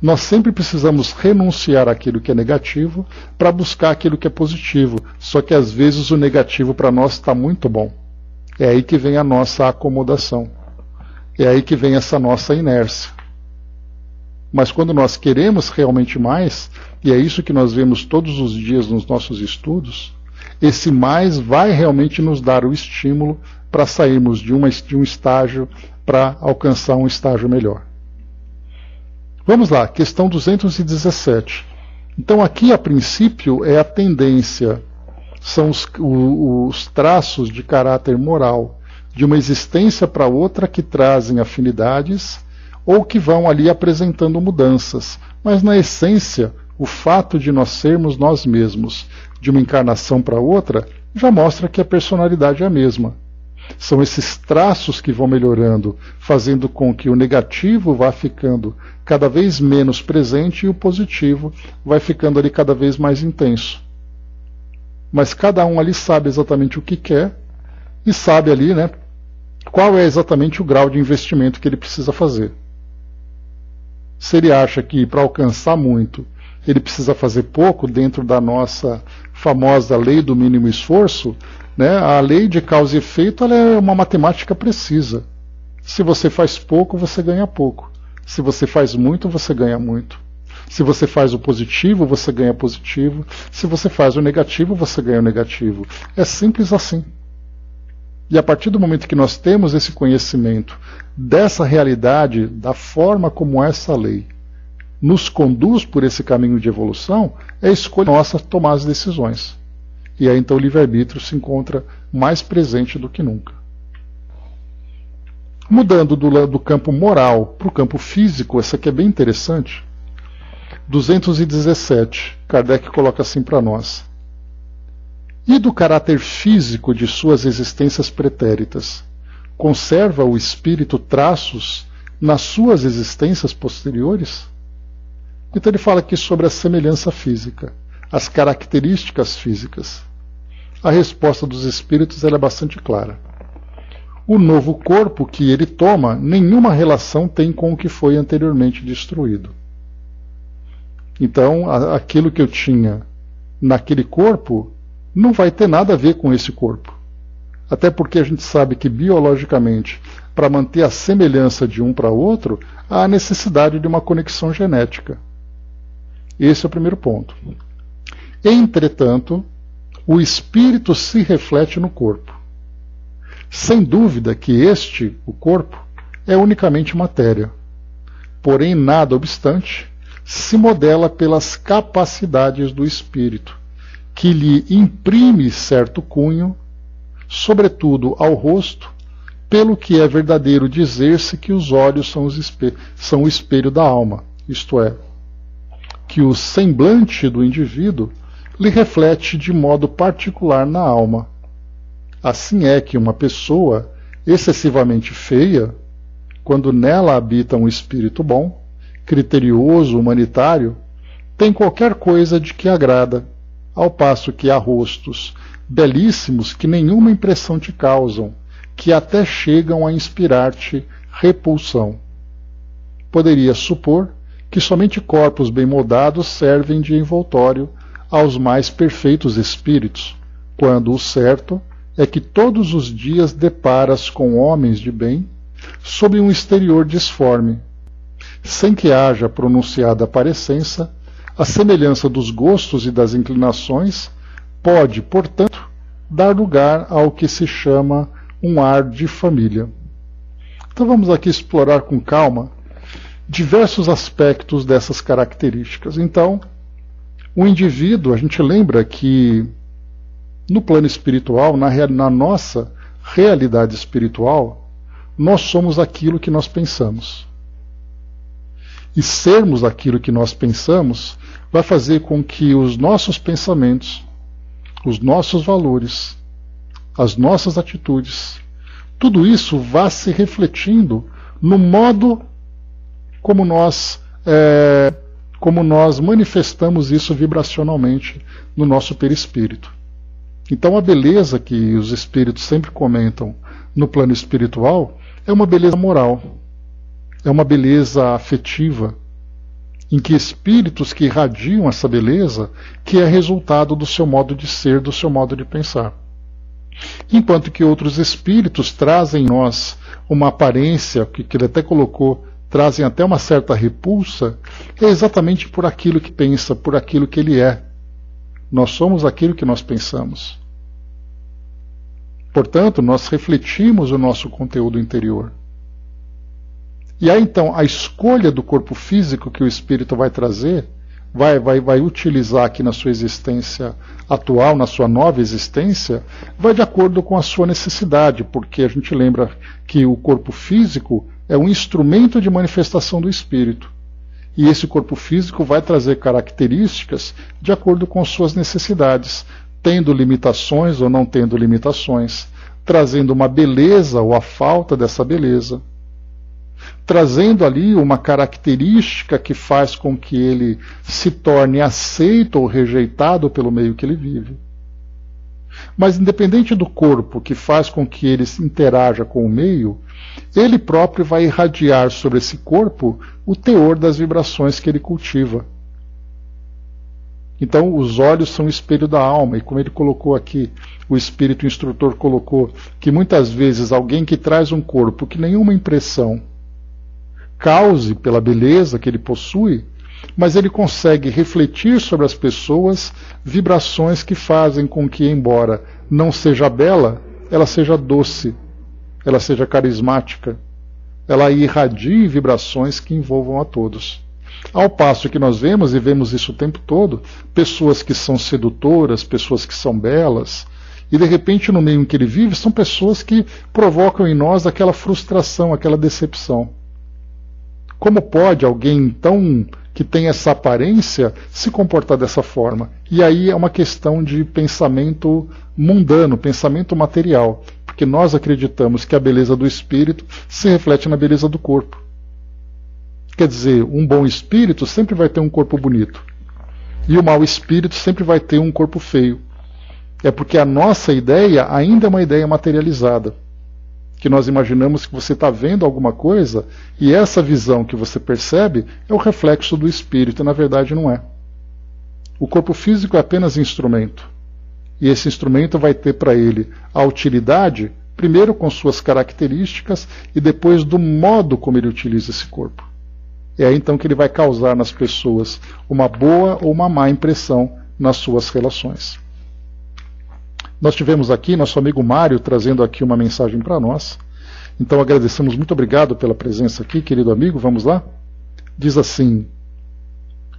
nós sempre precisamos renunciar àquilo que é negativo para buscar aquilo que é positivo. Só que às vezes o negativo para nós está muito bom. É aí que vem a nossa acomodação. É aí que vem essa nossa inércia. Mas quando nós queremos realmente mais, e é isso que nós vemos todos os dias nos nossos estudos, esse mais vai realmente nos dar o estímulo para sairmos de um estágio para alcançar um estágio melhor. Vamos lá, questão 217. Então aqui, a princípio, é a tendência, são os traços de caráter moral de uma existência para outra que trazem afinidades ou que vão ali apresentando mudanças. Mas na essência, o fato de nós sermos nós mesmos de uma encarnação para outra já mostra que a personalidade é a mesma. São esses traços que vão melhorando, fazendo com que o negativo vá ficando cada vez menos presente e o positivo vai ficando ali cada vez mais intenso. Mas cada um ali sabe exatamente o que quer e sabe ali, né, qual é exatamente o grau de investimento que ele precisa fazer. Se ele acha que para alcançar muito ele precisa fazer pouco dentro da nossa famosa lei do mínimo esforço, né, a lei de causa e efeito ela é uma matemática precisa. Se você faz pouco, você ganha pouco. Se você faz muito, você ganha muito. Se você faz o positivo, você ganha positivo. Se você faz o negativo, você ganha o negativo. É simples assim. E a partir do momento que nós temos esse conhecimento dessa realidade, da forma como essa lei nos conduz por esse caminho de evolução, é escolha nossa tomar as decisões. E aí então o livre-arbítrio se encontra mais presente do que nunca. Mudando do campo moral para o campo físico, essa aqui é bem interessante. 217, Kardec coloca assim para nós. E do caráter físico de suas existências pretéritas, conserva o espírito traços nas suas existências posteriores? Então ele fala aqui sobre a semelhança física, as características físicas. A resposta dos espíritos ela é bastante clara. o novo corpo que ele toma nenhuma relação tem com o que foi anteriormente destruído. Então, aquilo que eu tinha naquele corpo não vai ter nada a ver com esse corpo. Até porque a gente sabe que biologicamente, para manter a semelhança de um para outro, há a necessidade de uma conexão genética. Esse é o primeiro ponto. Entretanto, o espírito se reflete no corpo. Sem dúvida que o corpo, é unicamente matéria. Porém, nada obstante, se modela pelas capacidades do espírito, que lhe imprime certo cunho, sobretudo ao rosto, pelo que é verdadeiro dizer-se que os olhos são o espelho da alma, isto é, que o semblante do indivíduo lhe reflete de modo particular na alma. Assim é que uma pessoa excessivamente feia, quando nela habita um espírito bom, criterioso, humanitário, tem qualquer coisa de que agrada, ao passo que há rostos belíssimos que nenhuma impressão te causam, que até chegam a inspirar-te repulsão. Poderia supor que somente corpos bem moldados servem de envoltório aos mais perfeitos espíritos, quando o certo é que todos os dias deparas com homens de bem sob um exterior disforme, sem que haja pronunciada parecença, a semelhança dos gostos e das inclinações pode, portanto, dar lugar ao que se chama um ar de família. Então vamos aqui explorar com calma diversos aspectos dessas características. Então, o indivíduo, a gente lembra que no plano espiritual, na nossa realidade espiritual, nós somos aquilo que nós pensamos. E sermos aquilo que nós pensamos vai fazer com que os nossos pensamentos, os nossos valores, as nossas atitudes, tudo isso vá se refletindo no modo como nós manifestamos isso vibracionalmente no nosso perispírito. Então a beleza que os espíritos sempre comentam no plano espiritual é uma beleza moral, é uma beleza afetiva, em que espíritos que irradiam essa beleza, que é resultado do seu modo de ser, do seu modo de pensar. Enquanto que outros espíritos trazem em nós uma aparência, que ele até colocou, trazem até uma certa repulsa, é exatamente por aquilo que pensa, por aquilo que ele é. Nós somos aquilo que nós pensamos. Portanto, nós refletimos o nosso conteúdo interior. E aí então a escolha do corpo físico que o espírito vai trazer, vai utilizar aqui na sua existência atual, na sua nova existência, vai de acordo com a sua necessidade, porque a gente lembra que o corpo físico é um instrumento de manifestação do espírito. E esse corpo físico vai trazer características de acordo com suas necessidades, tendo limitações ou não tendo limitações, trazendo uma beleza ou a falta dessa beleza, trazendo ali uma característica que faz com que ele se torne aceito ou rejeitado pelo meio que ele vive. Mas independente do corpo que faz com que ele se interaja com o meio, ele próprio vai irradiar sobre esse corpo o teor das vibrações que ele cultiva. Então os olhos são o espelho da alma, e como ele colocou aqui, o espírito instrutor colocou, que muitas vezes alguém que traz um corpo que nenhuma impressão cause pela beleza que ele possui, mas ele consegue refletir sobre as pessoas vibrações que fazem com que, embora não seja bela, ela seja doce, ela seja carismática, ela irradie vibrações que envolvam a todos. Ao passo que nós vemos, e vemos isso o tempo todo, pessoas que são sedutoras, pessoas que são belas, e de repente no meio em que ele vive, são pessoas que provocam em nós aquela frustração, aquela decepção. Como pode alguém tão que tem essa aparência se comportar dessa forma? E aí é uma questão de pensamento mundano, pensamento material, porque nós acreditamos que a beleza do espírito se reflete na beleza do corpo. Quer dizer, um bom espírito sempre vai ter um corpo bonito, e o mau espírito sempre vai ter um corpo feio. É porque a nossa ideia ainda é uma ideia materializada. que nós imaginamos que você está vendo alguma coisa, e essa visão que você percebe é o reflexo do espírito, e na verdade não é. O corpo físico é apenas instrumento. E esse instrumento vai ter para ele a utilidade, primeiro com suas características, e depois do modo como ele utiliza esse corpo. É aí então que ele vai causar nas pessoas uma boa ou uma má impressão nas suas relações. Nós tivemos aqui nosso amigo Mário trazendo aqui uma mensagem para nós. Então agradecemos, muito obrigado pela presença aqui, querido amigo. Vamos lá? Diz assim: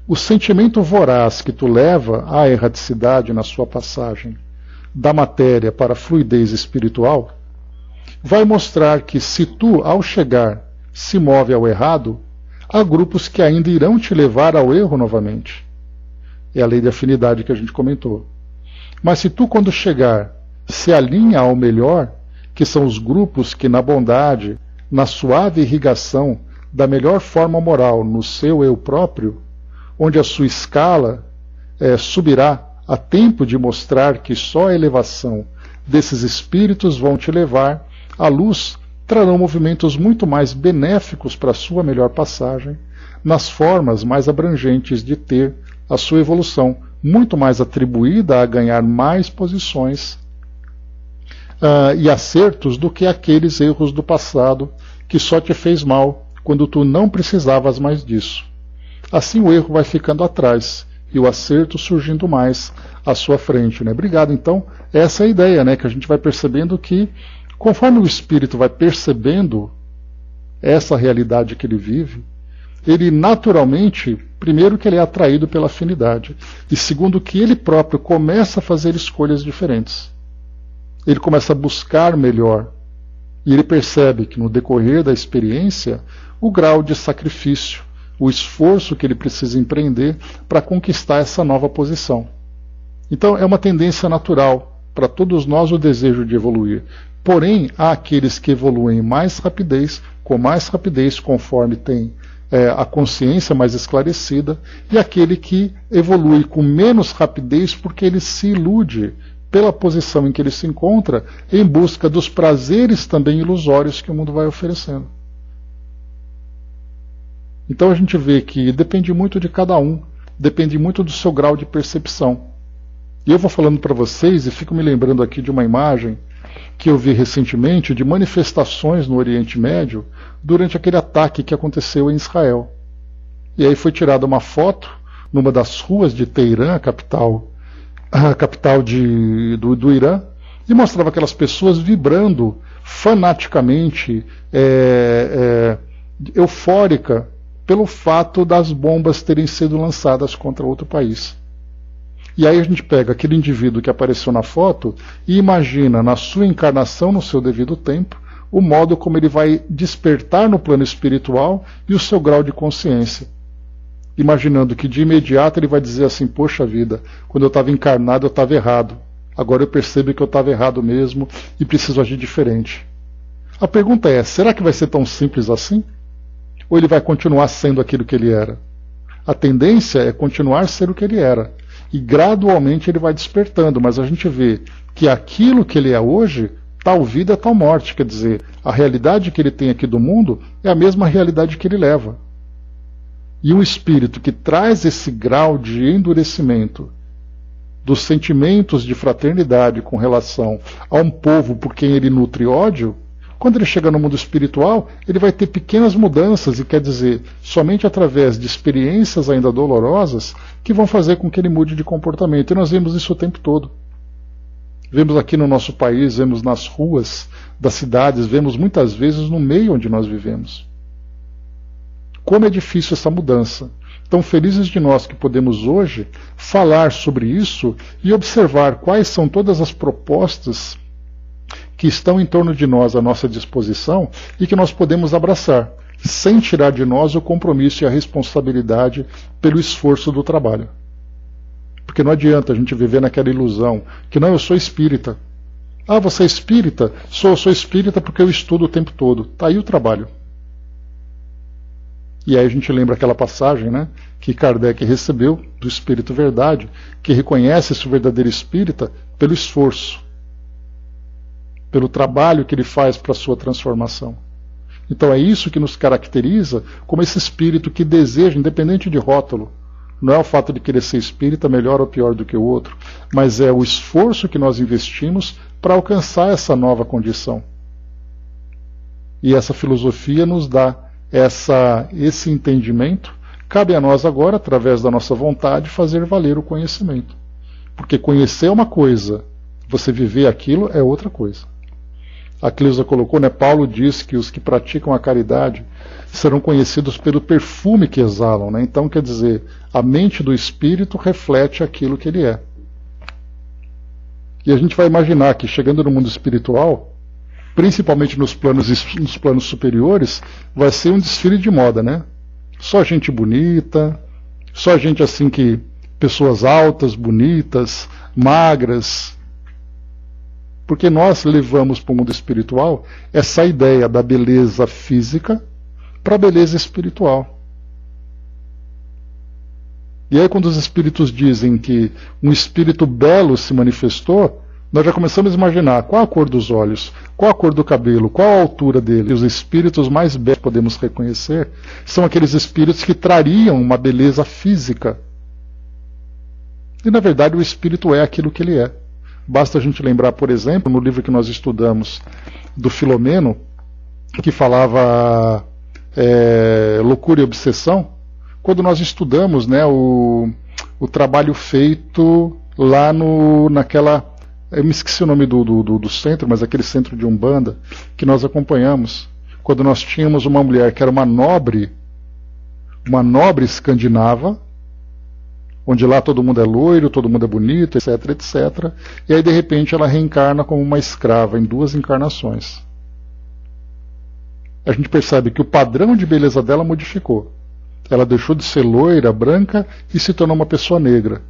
o sentimento voraz que tu leva à erraticidade na sua passagem da matéria para a fluidez espiritual vai mostrar que, se tu, ao chegar, se move ao errado, há grupos que ainda irão te levar ao erro novamente. É a lei de afinidade que a gente comentou. Mas se tu, quando chegar, se alinha ao melhor, que são os grupos que, na bondade, na suave irrigação da melhor forma moral no seu eu próprio, onde a sua escala subirá a tempo de mostrar que só a elevação desses espíritos vão te levar à luz, trarão movimentos muito mais benéficos para a sua melhor passagem, nas formas mais abrangentes de ter a sua evolução, muito mais atribuída a ganhar mais posições e acertos do que aqueles erros do passado que só te fez mal quando tu não precisavas mais disso. Assim o erro vai ficando atrás e o acerto surgindo mais à sua frente. Né? Obrigado. Então, essa é a ideia, né? Que a gente vai percebendo que, conforme o espírito vai percebendo essa realidade que ele vive, ele naturalmente, primeiro que ele é atraído pela afinidade, e segundo que ele próprio começa a fazer escolhas diferentes. Ele começa a buscar melhor, e ele percebe que no decorrer da experiência, o grau de sacrifício, o esforço que ele precisa empreender para conquistar essa nova posição. Então é uma tendência natural para todos nós o desejo de evoluir. Porém, há aqueles que evoluem com mais rapidez conforme tem a consciência mais esclarecida, e aquele que evolui com menos rapidez porque ele se ilude pela posição em que ele se encontra, em busca dos prazeres também ilusórios que o mundo vai oferecendo. Então a gente vê que depende muito de cada um, depende muito do seu grau de percepção. E eu vou falando para vocês e fico me lembrando aqui de uma imagem que eu vi recentemente de manifestações no Oriente Médio durante aquele ataque que aconteceu em Israel. E aí foi tirada uma foto numa das ruas de Teherã, a capital do Irã, e mostrava aquelas pessoas vibrando fanaticamente, eufórica, pelo fato das bombas terem sido lançadas contra outro país. E aí a gente pega aquele indivíduo que apareceu na foto e imagina na sua encarnação, no seu devido tempo, o modo como ele vai despertar no plano espiritual e o seu grau de consciência. Imaginando que de imediato ele vai dizer assim: poxa vida, quando eu estava encarnado eu estava errado. Agora eu percebo que eu estava errado mesmo e preciso agir diferente. A pergunta é, será que vai ser tão simples assim? Ou ele vai continuar sendo aquilo que ele era? A tendência é continuar a ser o que ele era. E gradualmente ele vai despertando, mas a gente vê que aquilo que ele é hoje, tal vida, tal morte. Quer dizer, a realidade que ele tem aqui do mundo é a mesma realidade que ele leva. E um espírito que traz esse grau de endurecimento dos sentimentos de fraternidade com relação a um povo por quem ele nutre ódio, quando ele chega no mundo espiritual, ele vai ter pequenas mudanças, e quer dizer, somente através de experiências ainda dolorosas que vão fazer com que ele mude de comportamento. E nós vemos isso o tempo todo. Vemos aqui no nosso país, vemos nas ruas das cidades, vemos muitas vezes no meio onde nós vivemos. Como é difícil essa mudança. Então, felizes de nós que podemos hoje falar sobre isso e observar quais são todas as propostas que estão em torno de nós à nossa disposição e que nós podemos abraçar, sem tirar de nós o compromisso e a responsabilidade pelo esforço do trabalho. Porque não adianta a gente viver naquela ilusão que não, eu sou espírita. Ah, você é espírita? Eu sou espírita porque eu estudo o tempo todo. Está aí o trabalho. E aí a gente lembra aquela passagem, né, que Kardec recebeu do Espírito Verdade, que reconhece esse verdadeiro espírita pelo esforço. pelo trabalho que ele faz para a sua transformação. Então é isso que nos caracteriza como esse espírito que deseja, independente de rótulo. Não é o fato de querer ser espírita melhor ou pior do que o outro, mas é o esforço que nós investimos para alcançar essa nova condição. E essa filosofia nos dá esse entendimento. Cabe a nós agora, através da nossa vontade, fazer valer o conhecimento. Porque conhecer é uma coisa, você viver aquilo é outra coisa. A Cleusa colocou, Paulo diz que os que praticam a caridade serão conhecidos pelo perfume que exalam. Então, quer dizer, a mente do espírito reflete aquilo que ele é. E a gente vai imaginar que, chegando no mundo espiritual, principalmente nos planos superiores, vai ser um desfile de moda, né? Só gente bonita, só gente assim que... pessoas altas, bonitas, magras. Porque nós levamos para o mundo espiritual essa ideia da beleza física para a beleza espiritual. E aí quando os espíritos dizem que um espírito belo se manifestou, nós já começamos a imaginar qual a cor dos olhos, qual a cor do cabelo, qual a altura dele. E os espíritos mais belos que podemos reconhecer são aqueles espíritos que trariam uma beleza física. E na verdade o espírito é aquilo que ele é. Basta a gente lembrar, por exemplo, no livro que nós estudamos do Filomeno, que falava loucura e obsessão, quando nós estudamos, né, o trabalho feito lá naquela... Eu me esqueci o nome do centro, mas aquele centro de Umbanda que nós acompanhamos, quando nós tínhamos uma mulher que era uma nobre escandinava, onde lá todo mundo é loiro, todo mundo é bonito, etc, etc. E aí, de repente, ela reencarna como uma escrava em 2 encarnações. A gente percebe que o padrão de beleza dela modificou. Ela deixou de ser loira, branca, e se tornou uma pessoa negra.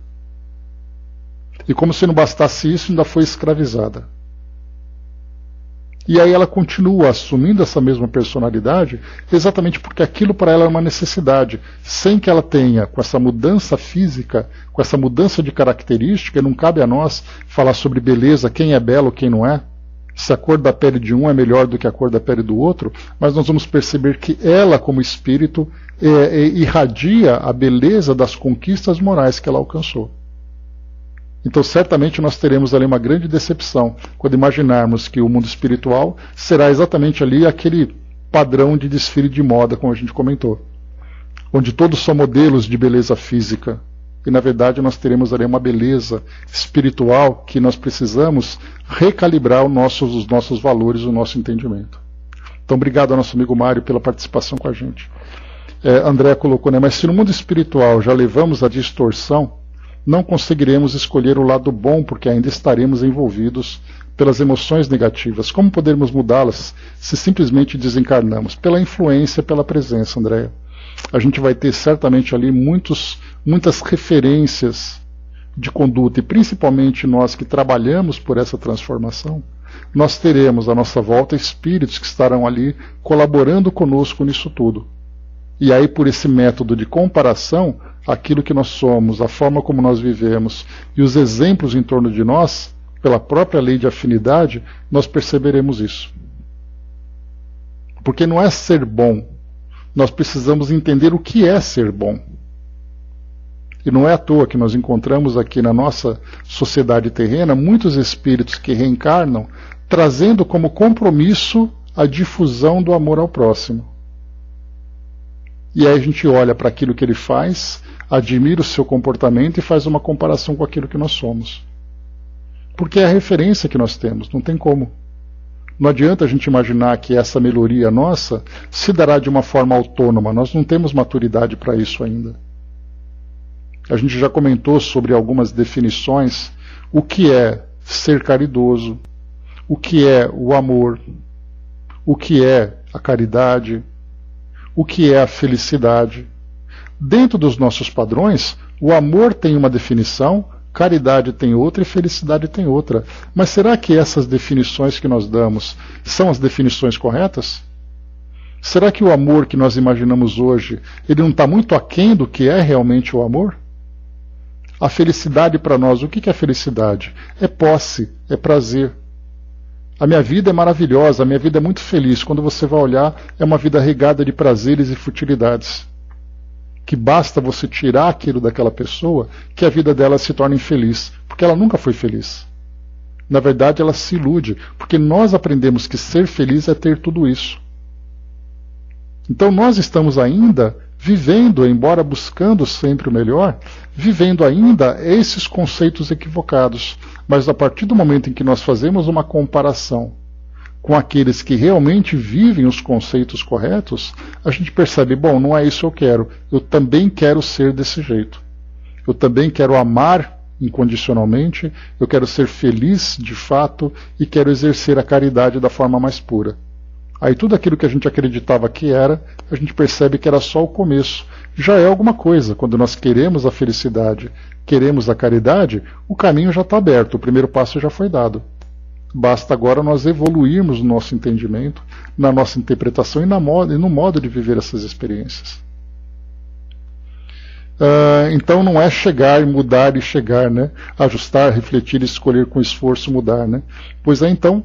E como se não bastasse isso, ainda foi escravizada. E aí ela continua assumindo essa mesma personalidade, exatamente porque aquilo para ela é uma necessidade. Sem que ela tenha, com essa mudança física, com essa mudança de característica, não cabe a nós falar sobre beleza, quem é belo, quem não é, se a cor da pele de um é melhor do que a cor da pele do outro, mas nós vamos perceber que ela, como espírito, irradia a beleza das conquistas morais que ela alcançou. Então certamente nós teremos ali uma grande decepção quando imaginarmos que o mundo espiritual será exatamente ali aquele padrão de desfile de moda, como a gente comentou, onde todos são modelos de beleza física, e na verdade nós teremos ali uma beleza espiritual que nós precisamos recalibrar os nossos valores, o nosso entendimento. Então obrigado ao nosso amigo Mário pela participação com a gente. André colocou, mas se no mundo espiritual já levamos a distorção, não conseguiremos escolher o lado bom, porque ainda estaremos envolvidos pelas emoções negativas. Como poderemos mudá-las se simplesmente desencarnamos? Pela influência, pela presença, Andréia. A gente vai ter certamente ali muitas referências de conduta, e principalmente nós que trabalhamos por essa transformação, nós teremos à nossa volta espíritos que estarão ali colaborando conosco nisso tudo. E aí, por esse método de comparação, aquilo que nós somos, a forma como nós vivemos e os exemplos em torno de nós, pela própria lei de afinidade, nós perceberemos isso. Porque não é ser bom, nós precisamos entender o que é ser bom. E não é à toa que nós encontramos aqui na nossa sociedade terrena muitos espíritos que reencarnam trazendo como compromisso a difusão do amor ao próximo. E aí a gente olha para aquilo que ele faz, admira o seu comportamento e faz uma comparação com aquilo que nós somos. Porque é a referência que nós temos, não tem como. Não adianta a gente imaginar que essa melhoria nossa se dará de uma forma autônoma, nós não temos maturidade para isso ainda. A gente já comentou sobre algumas definições, o que é ser caridoso, o que é o amor, o que é a caridade, o que é a felicidade. Dentro dos nossos padrões, o amor tem uma definição, caridade tem outra e felicidade tem outra. Mas será que essas definições que nós damos são as definições corretas? Será que o amor que nós imaginamos hoje, ele não está muito aquém do que é realmente o amor? A felicidade para nós, o que é felicidade? É posse, é prazer. A minha vida é maravilhosa, a minha vida é muito feliz. Quando você vai olhar, é uma vida regada de prazeres e futilidades. Que basta você tirar aquilo daquela pessoa que a vida dela se torna infeliz, porque ela nunca foi feliz. Na verdade, ela se ilude, porque nós aprendemos que ser feliz é ter tudo isso. Então nós estamos ainda vivendo, embora buscando sempre o melhor, vivendo ainda esses conceitos equivocados. Mas a partir do momento em que nós fazemos uma comparação com aqueles que realmente vivem os conceitos corretos, a gente percebe, bom, não é isso que eu quero. Eu também quero ser desse jeito. Eu também quero amar incondicionalmente, eu quero ser feliz de fato e quero exercer a caridade da forma mais pura. Aí tudo aquilo que a gente acreditava que era, a gente percebe que era só o começo. Já é alguma coisa. Quando nós queremos a felicidade, queremos a caridade, o caminho já está aberto, o primeiro passo já foi dado. Basta agora nós evoluirmos no nosso entendimento, na nossa interpretação e no modo de viver essas experiências. Então não é chegar e mudar e chegar, né? Ajustar, refletir, escolher com esforço, mudar, né? Pois é, então,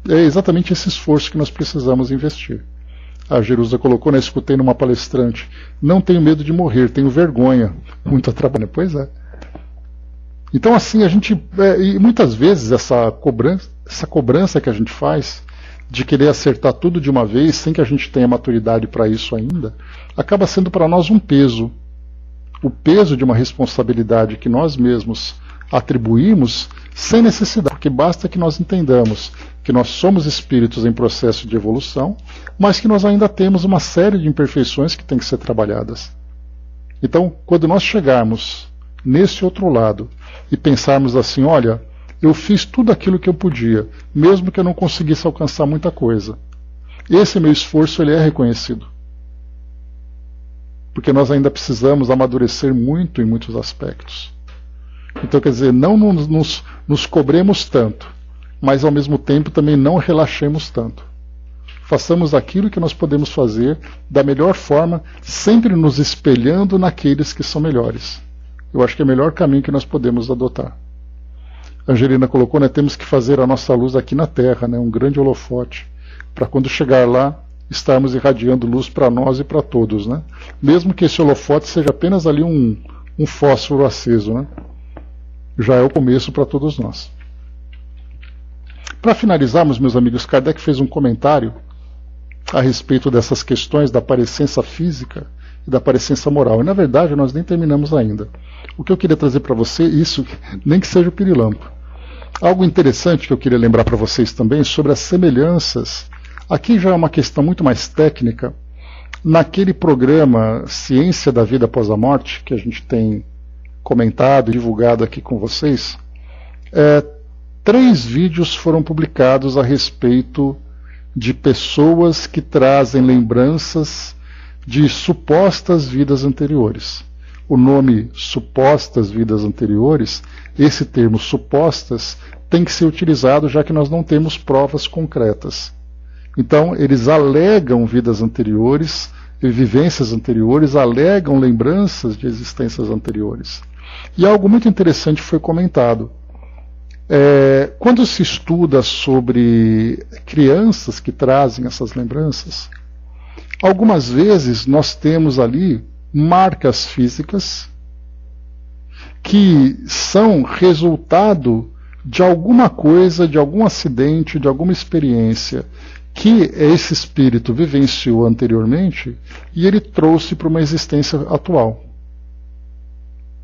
é exatamente esse esforço que nós precisamos investir. A Jerusa colocou, né? Escutei numa palestrante, não tenho medo de morrer, tenho vergonha. Muito trabalho. Pois é. Então assim, a gente, e muitas vezes essa cobrança que a gente faz, de querer acertar tudo de uma vez, sem que a gente tenha maturidade para isso ainda, acaba sendo para nós um peso. O peso de uma responsabilidade que nós mesmos atribuímos sem necessidade, porque basta que nós entendamos que nós somos espíritos em processo de evolução, mas que nós ainda temos uma série de imperfeições que têm que ser trabalhadas. Então, quando nós chegarmos nesse outro lado e pensarmos assim, olha, eu fiz tudo aquilo que eu podia, mesmo que eu não conseguisse alcançar muita coisa. Esse meu esforço ele é reconhecido. Porque nós ainda precisamos amadurecer muito em muitos aspectos. Então, quer dizer, não nos cobremos tanto, mas ao mesmo tempo também não relaxemos tanto. Façamos aquilo que nós podemos fazer da melhor forma, sempre nos espelhando naqueles que são melhores. Eu acho que é o melhor caminho que nós podemos adotar. A Angelina colocou, né, temos que fazer a nossa luz aqui na Terra, né, um grande holofote, para quando chegar lá, estarmos irradiando luz para nós e para todos, né? Mesmo que esse holofote seja apenas ali um fósforo aceso, né? Já é o começo para todos nós. Para finalizarmos, meus amigos, Kardec fez um comentário a respeito dessas questões da parecência física e da parecência moral. E, na verdade, nós nem terminamos ainda. O que eu queria trazer para você, isso, nem que seja o pirilampo. Algo interessante que eu queria lembrar para vocês também sobre as semelhanças. Aqui já é uma questão muito mais técnica. Naquele programa Ciência da Vida Após a Morte, que a gente tem comentado e divulgado aqui com vocês, 3 vídeos foram publicados a respeito de pessoas que trazem lembranças de supostas vidas anteriores. O nome supostas vidas anteriores, esse termo supostas, tem que ser utilizado já que nós não temos provas concretas. Então, eles alegam vidas anteriores, vivências anteriores, alegam lembranças de existências anteriores. E algo muito interessante foi comentado. Quando se estuda sobre crianças que trazem essas lembranças, algumas vezes nós temos ali marcas físicas que são resultado de alguma coisa, de algum acidente, de alguma experiência que esse espírito vivenciou anteriormente e ele trouxe para uma existência atual.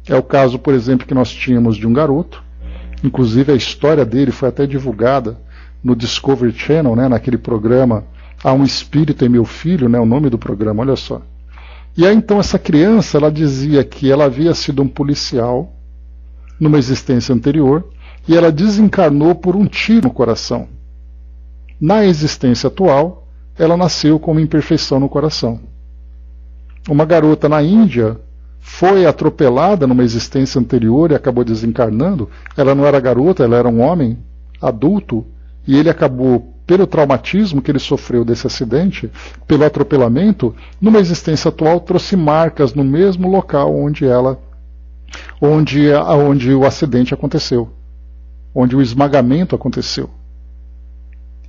É o caso, por exemplo, que nós tínhamos de um garoto, inclusive a história dele foi até divulgada no Discovery Channel, né, naquele programa Há um Espírito em Meu Filho, né, o nome do programa, olha só. E aí então essa criança, ela dizia que ela havia sido um policial numa existência anterior e ela desencarnou por um tiro no coração. Na existência atual, ela nasceu com uma imperfeição no coração. Uma garota na Índia foi atropelada numa existência anterior e acabou desencarnando. Ela não era garota, ela era um homem adulto, e ele acabou, pelo traumatismo que ele sofreu desse acidente, pelo atropelamento, numa existência atual trouxe marcas no mesmo local onde o acidente aconteceu, onde o esmagamento aconteceu.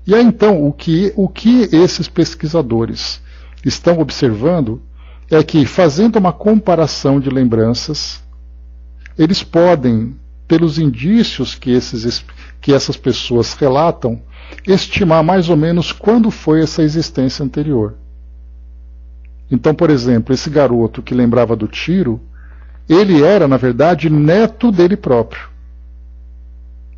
E aí então, o que esses pesquisadores estão observando é que, fazendo uma comparação de lembranças, eles podem, pelos indícios que essas pessoas relatam, estimar mais ou menos quando foi essa existência anterior. Então, por exemplo, esse garoto que lembrava do tiro, ele era, na verdade, neto dele próprio.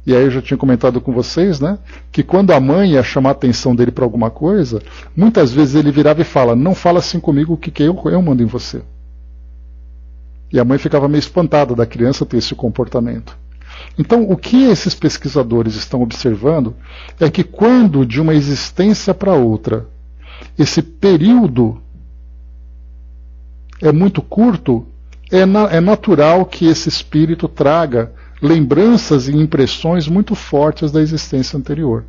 E aí eu já tinha comentado com vocês, né, que quando a mãe ia chamar a atenção dele para alguma coisa, muitas vezes ele virava e fala: não fala assim comigo, que eu mando em você. E a mãe ficava meio espantada da criança ter esse comportamento. Então, o que esses pesquisadores estão observando é que quando de uma existência para outra, esse período é muito curto, é natural que esse espírito traga lembranças e impressões muito fortes da existência anterior.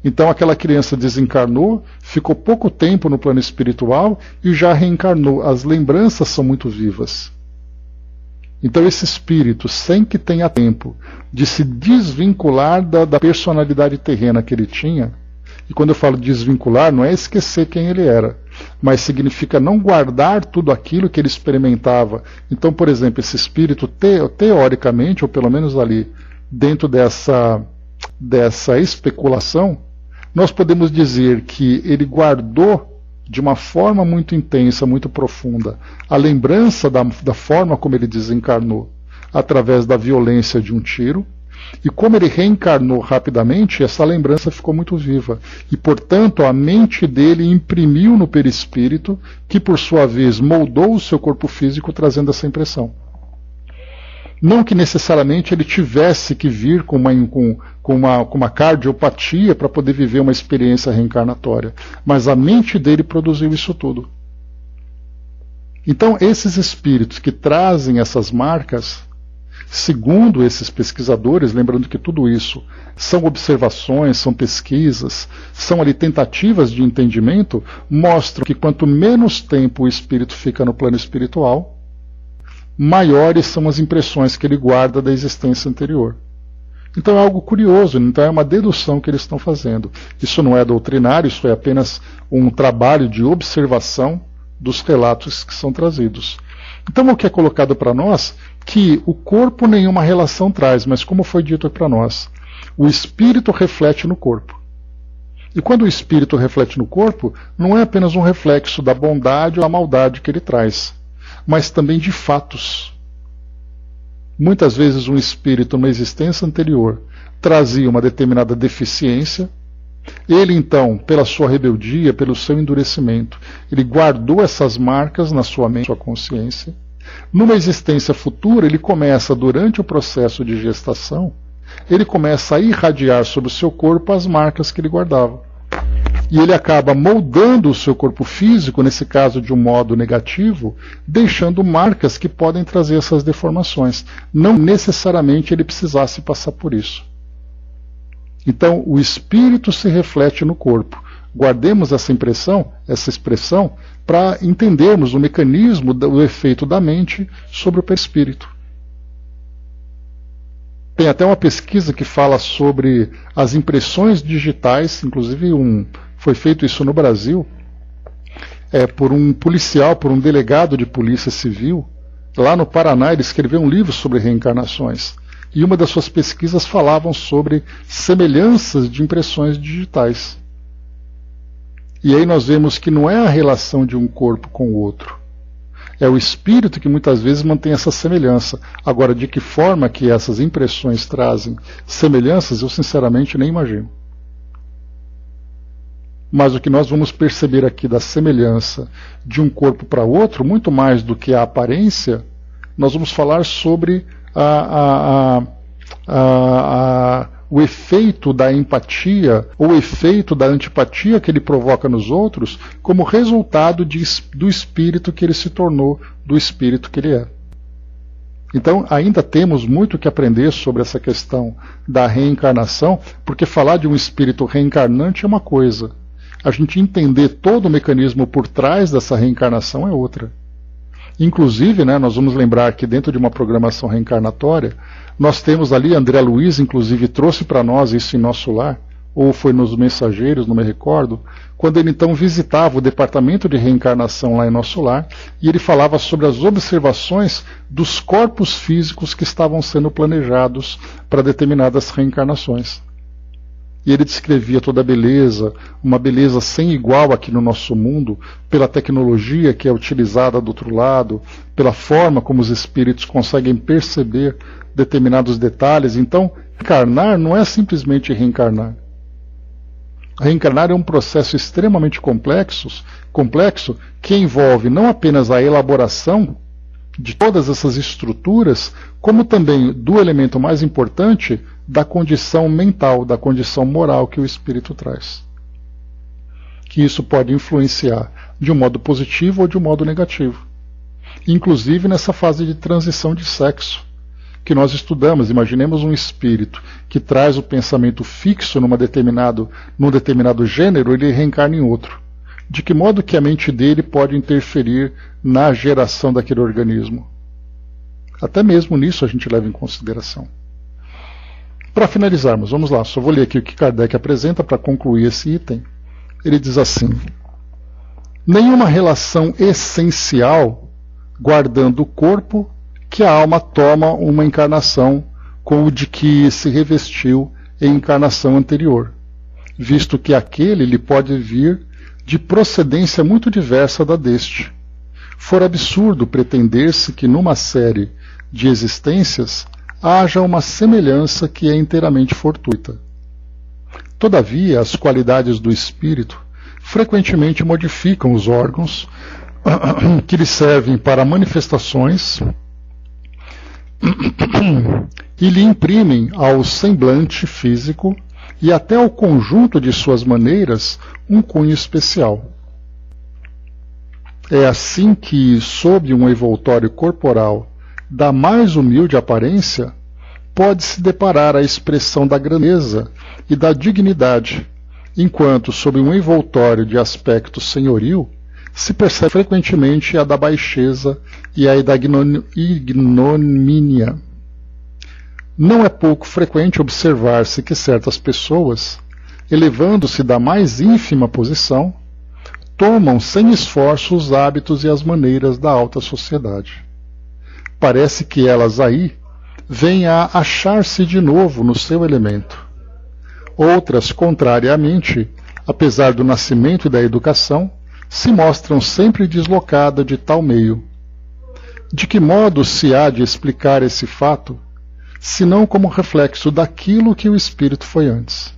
Então aquela criança desencarnou, ficou pouco tempo no plano espiritual e já reencarnou. As lembranças são muito vivas. Então esse espírito, sem que tenha tempo de se desvincular da personalidade terrena que ele tinha, e quando eu falo desvincular, não é esquecer quem ele era, mas significa não guardar tudo aquilo que ele experimentava. Então, por exemplo, esse espírito, teoricamente, ou pelo menos ali, dentro dessa especulação, nós podemos dizer que ele guardou de uma forma muito intensa, muito profunda, a lembrança da forma como ele desencarnou, através da violência de um tiro. E como ele reencarnou rapidamente, essa lembrança ficou muito viva. E, portanto, a mente dele imprimiu no perispírito, que por sua vez moldou o seu corpo físico, trazendo essa impressão. Não que necessariamente ele tivesse que vir com uma cardiopatia para poder viver uma experiência reencarnatória, mas a mente dele produziu isso tudo. Então, esses espíritos que trazem essas marcas, segundo esses pesquisadores, lembrando que tudo isso são observações, são pesquisas, são ali tentativas de entendimento, mostram que quanto menos tempo o espírito fica no plano espiritual, maiores são as impressões que ele guarda da existência anterior. Então é algo curioso, então é uma dedução que eles estão fazendo. Isso não é doutrinário, isso é apenas um trabalho de observação dos relatos que são trazidos. Então o que é colocado para nós, que o corpo nenhuma relação traz, mas como foi dito para nós, o espírito reflete no corpo. E quando o espírito reflete no corpo, não é apenas um reflexo da bondade ou da maldade que ele traz, mas também de fatos. Muitas vezes um espírito, numa existência anterior, trazia uma determinada deficiência. Ele então, pela sua rebeldia, pelo seu endurecimento, ele guardou essas marcas na sua mente, na sua consciência. Numa existência futura, ele começa, durante o processo de gestação, ele começa a irradiar sobre o seu corpo as marcas que ele guardava. E ele acaba moldando o seu corpo físico, nesse caso de um modo negativo, deixando marcas que podem trazer essas deformações. Não necessariamente ele precisasse passar por isso. Então, o espírito se reflete no corpo. Guardemos essa expressão, para entendermos o mecanismo do efeito da mente sobre o perispírito. Tem até uma pesquisa que fala sobre as impressões digitais, inclusive foi feito isso no Brasil, por um policial, por um delegado de polícia civil. Lá no Paraná, ele escreveu um livro sobre reencarnações. E uma das suas pesquisas falavam sobre semelhanças de impressões digitais. E aí nós vemos que não é a relação de um corpo com o outro. É o espírito que muitas vezes mantém essa semelhança. Agora, de que forma que essas impressões trazem semelhanças, eu sinceramente nem imagino. Mas o que nós vamos perceber aqui da semelhança de um corpo para outro, muito mais do que a aparência, nós vamos falar sobre o efeito da empatia ou o efeito da antipatia que ele provoca nos outros como resultado do espírito que ele se tornou, do espírito que ele é. Então ainda temos muito que aprender sobre essa questão da reencarnação, porque falar de um espírito reencarnante é uma coisa, a gente entender todo o mecanismo por trás dessa reencarnação é outra. Inclusive, nós vamos lembrar que dentro de uma programação reencarnatória, nós temos ali, André Luiz, inclusive, trouxe para nós isso em nosso lar, ou foi nos Mensageiros, não me recordo, quando ele então visitava o departamento de reencarnação lá em nosso lar, e ele falava sobre as observações dos corpos físicos que estavam sendo planejados para determinadas reencarnações. E ele descrevia toda a beleza, uma beleza sem igual aqui no nosso mundo, pela tecnologia que é utilizada do outro lado, pela forma como os espíritos conseguem perceber determinados detalhes. Então, reencarnar não é simplesmente reencarnar. Reencarnar é um processo extremamente complexo que envolve não apenas a elaboração de todas essas estruturas, como também do elemento mais importante, da condição mental, da condição moral que o espírito traz. Que isso pode influenciar de um modo positivo ou de um modo negativo. Inclusive nessa fase de transição de sexo que nós estudamos. Imaginemos um espírito que traz o pensamento fixo num determinado gênero, ele reencarna em outro. De que modo que a mente dele pode interferir na geração daquele organismo? Até mesmo nisso a gente leva em consideração. Para finalizarmos, vamos lá, só vou ler aqui o que Kardec apresenta para concluir esse item. Ele diz assim: nenhuma relação essencial guardando o corpo que a alma toma uma encarnação com o de que se revestiu em encarnação anterior, visto que aquele lhe pode vir de procedência muito diversa da deste. For absurdo pretender-se que numa série de existências haja uma semelhança que é inteiramente fortuita. Todavia, as qualidades do espírito frequentemente modificam os órgãos que lhe servem para manifestações e lhe imprimem ao semblante físico e até ao conjunto de suas maneiras um cunho especial. É assim que, sob um envoltório corporal da mais humilde aparência, pode-se deparar a expressão da grandeza e da dignidade, enquanto, sob um envoltório de aspecto senhoril, se percebe frequentemente a da baixeza e a da ignomínia. Não é pouco frequente observar-se que certas pessoas, elevando-se da mais ínfima posição, tomam sem esforço os hábitos e as maneiras da alta sociedade. Parece que elas aí vêm a achar-se de novo no seu elemento. Outras, contrariamente, apesar do nascimento e da educação, se mostram sempre deslocadas de tal meio. De que modo se há de explicar esse fato, senão como reflexo daquilo que o espírito foi antes?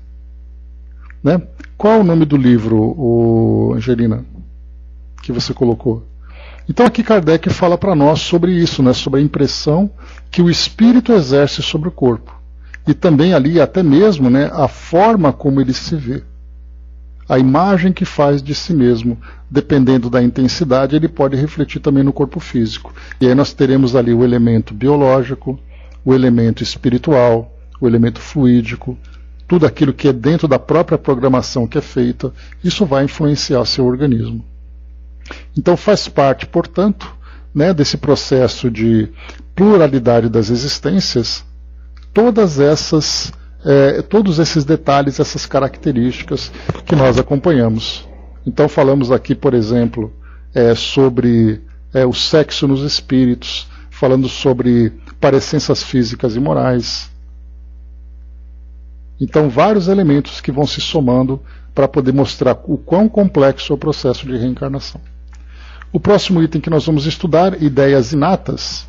Né? Qual o nome do livro, Angelina, que você colocou? Então aqui Kardec fala para nós sobre isso, né? Sobre a impressão que o espírito exerce sobre o corpo. E também ali até mesmo, né, a forma como ele se vê. A imagem que faz de si mesmo, dependendo da intensidade, ele pode refletir também no corpo físico. E aí nós teremos ali o elemento biológico, o elemento espiritual, o elemento fluídico, tudo aquilo que é dentro da própria programação que é feita, isso vai influenciar seu organismo. Então faz parte, portanto, né, desse processo de pluralidade das existências, todos esses detalhes, essas características que nós acompanhamos. Então falamos aqui, por exemplo, sobre o sexo nos espíritos, falando sobre parecenças físicas e morais. Então vários elementos que vão se somando para poder mostrar o quão complexo é o processo de reencarnação. O próximo item que nós vamos estudar, ideias inatas.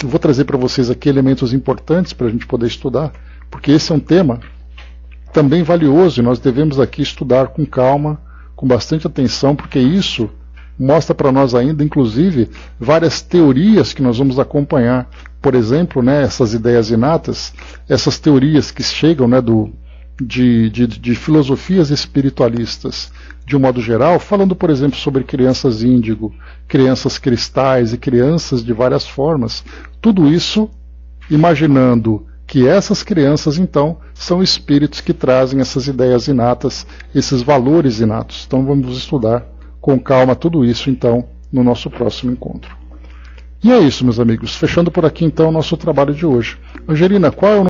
Eu vou trazer para vocês aqui elementos importantes para a gente poder estudar, porque esse é um tema também valioso e nós devemos aqui estudar com calma, com bastante atenção, porque isso mostra para nós ainda, inclusive, várias teorias que nós vamos acompanhar. Por exemplo, né, essas ideias inatas, essas teorias que chegam, né, de filosofias espiritualistas, de um modo geral, falando, por exemplo, sobre crianças índigo, crianças cristais e crianças de várias formas. Tudo isso imaginando que essas crianças, então, são espíritos que trazem essas ideias inatas, esses valores inatos. Então vamos estudar com calma tudo isso, então, no nosso próximo encontro. E é isso, meus amigos. Fechando por aqui, então, o nosso trabalho de hoje. Angelina, qual é o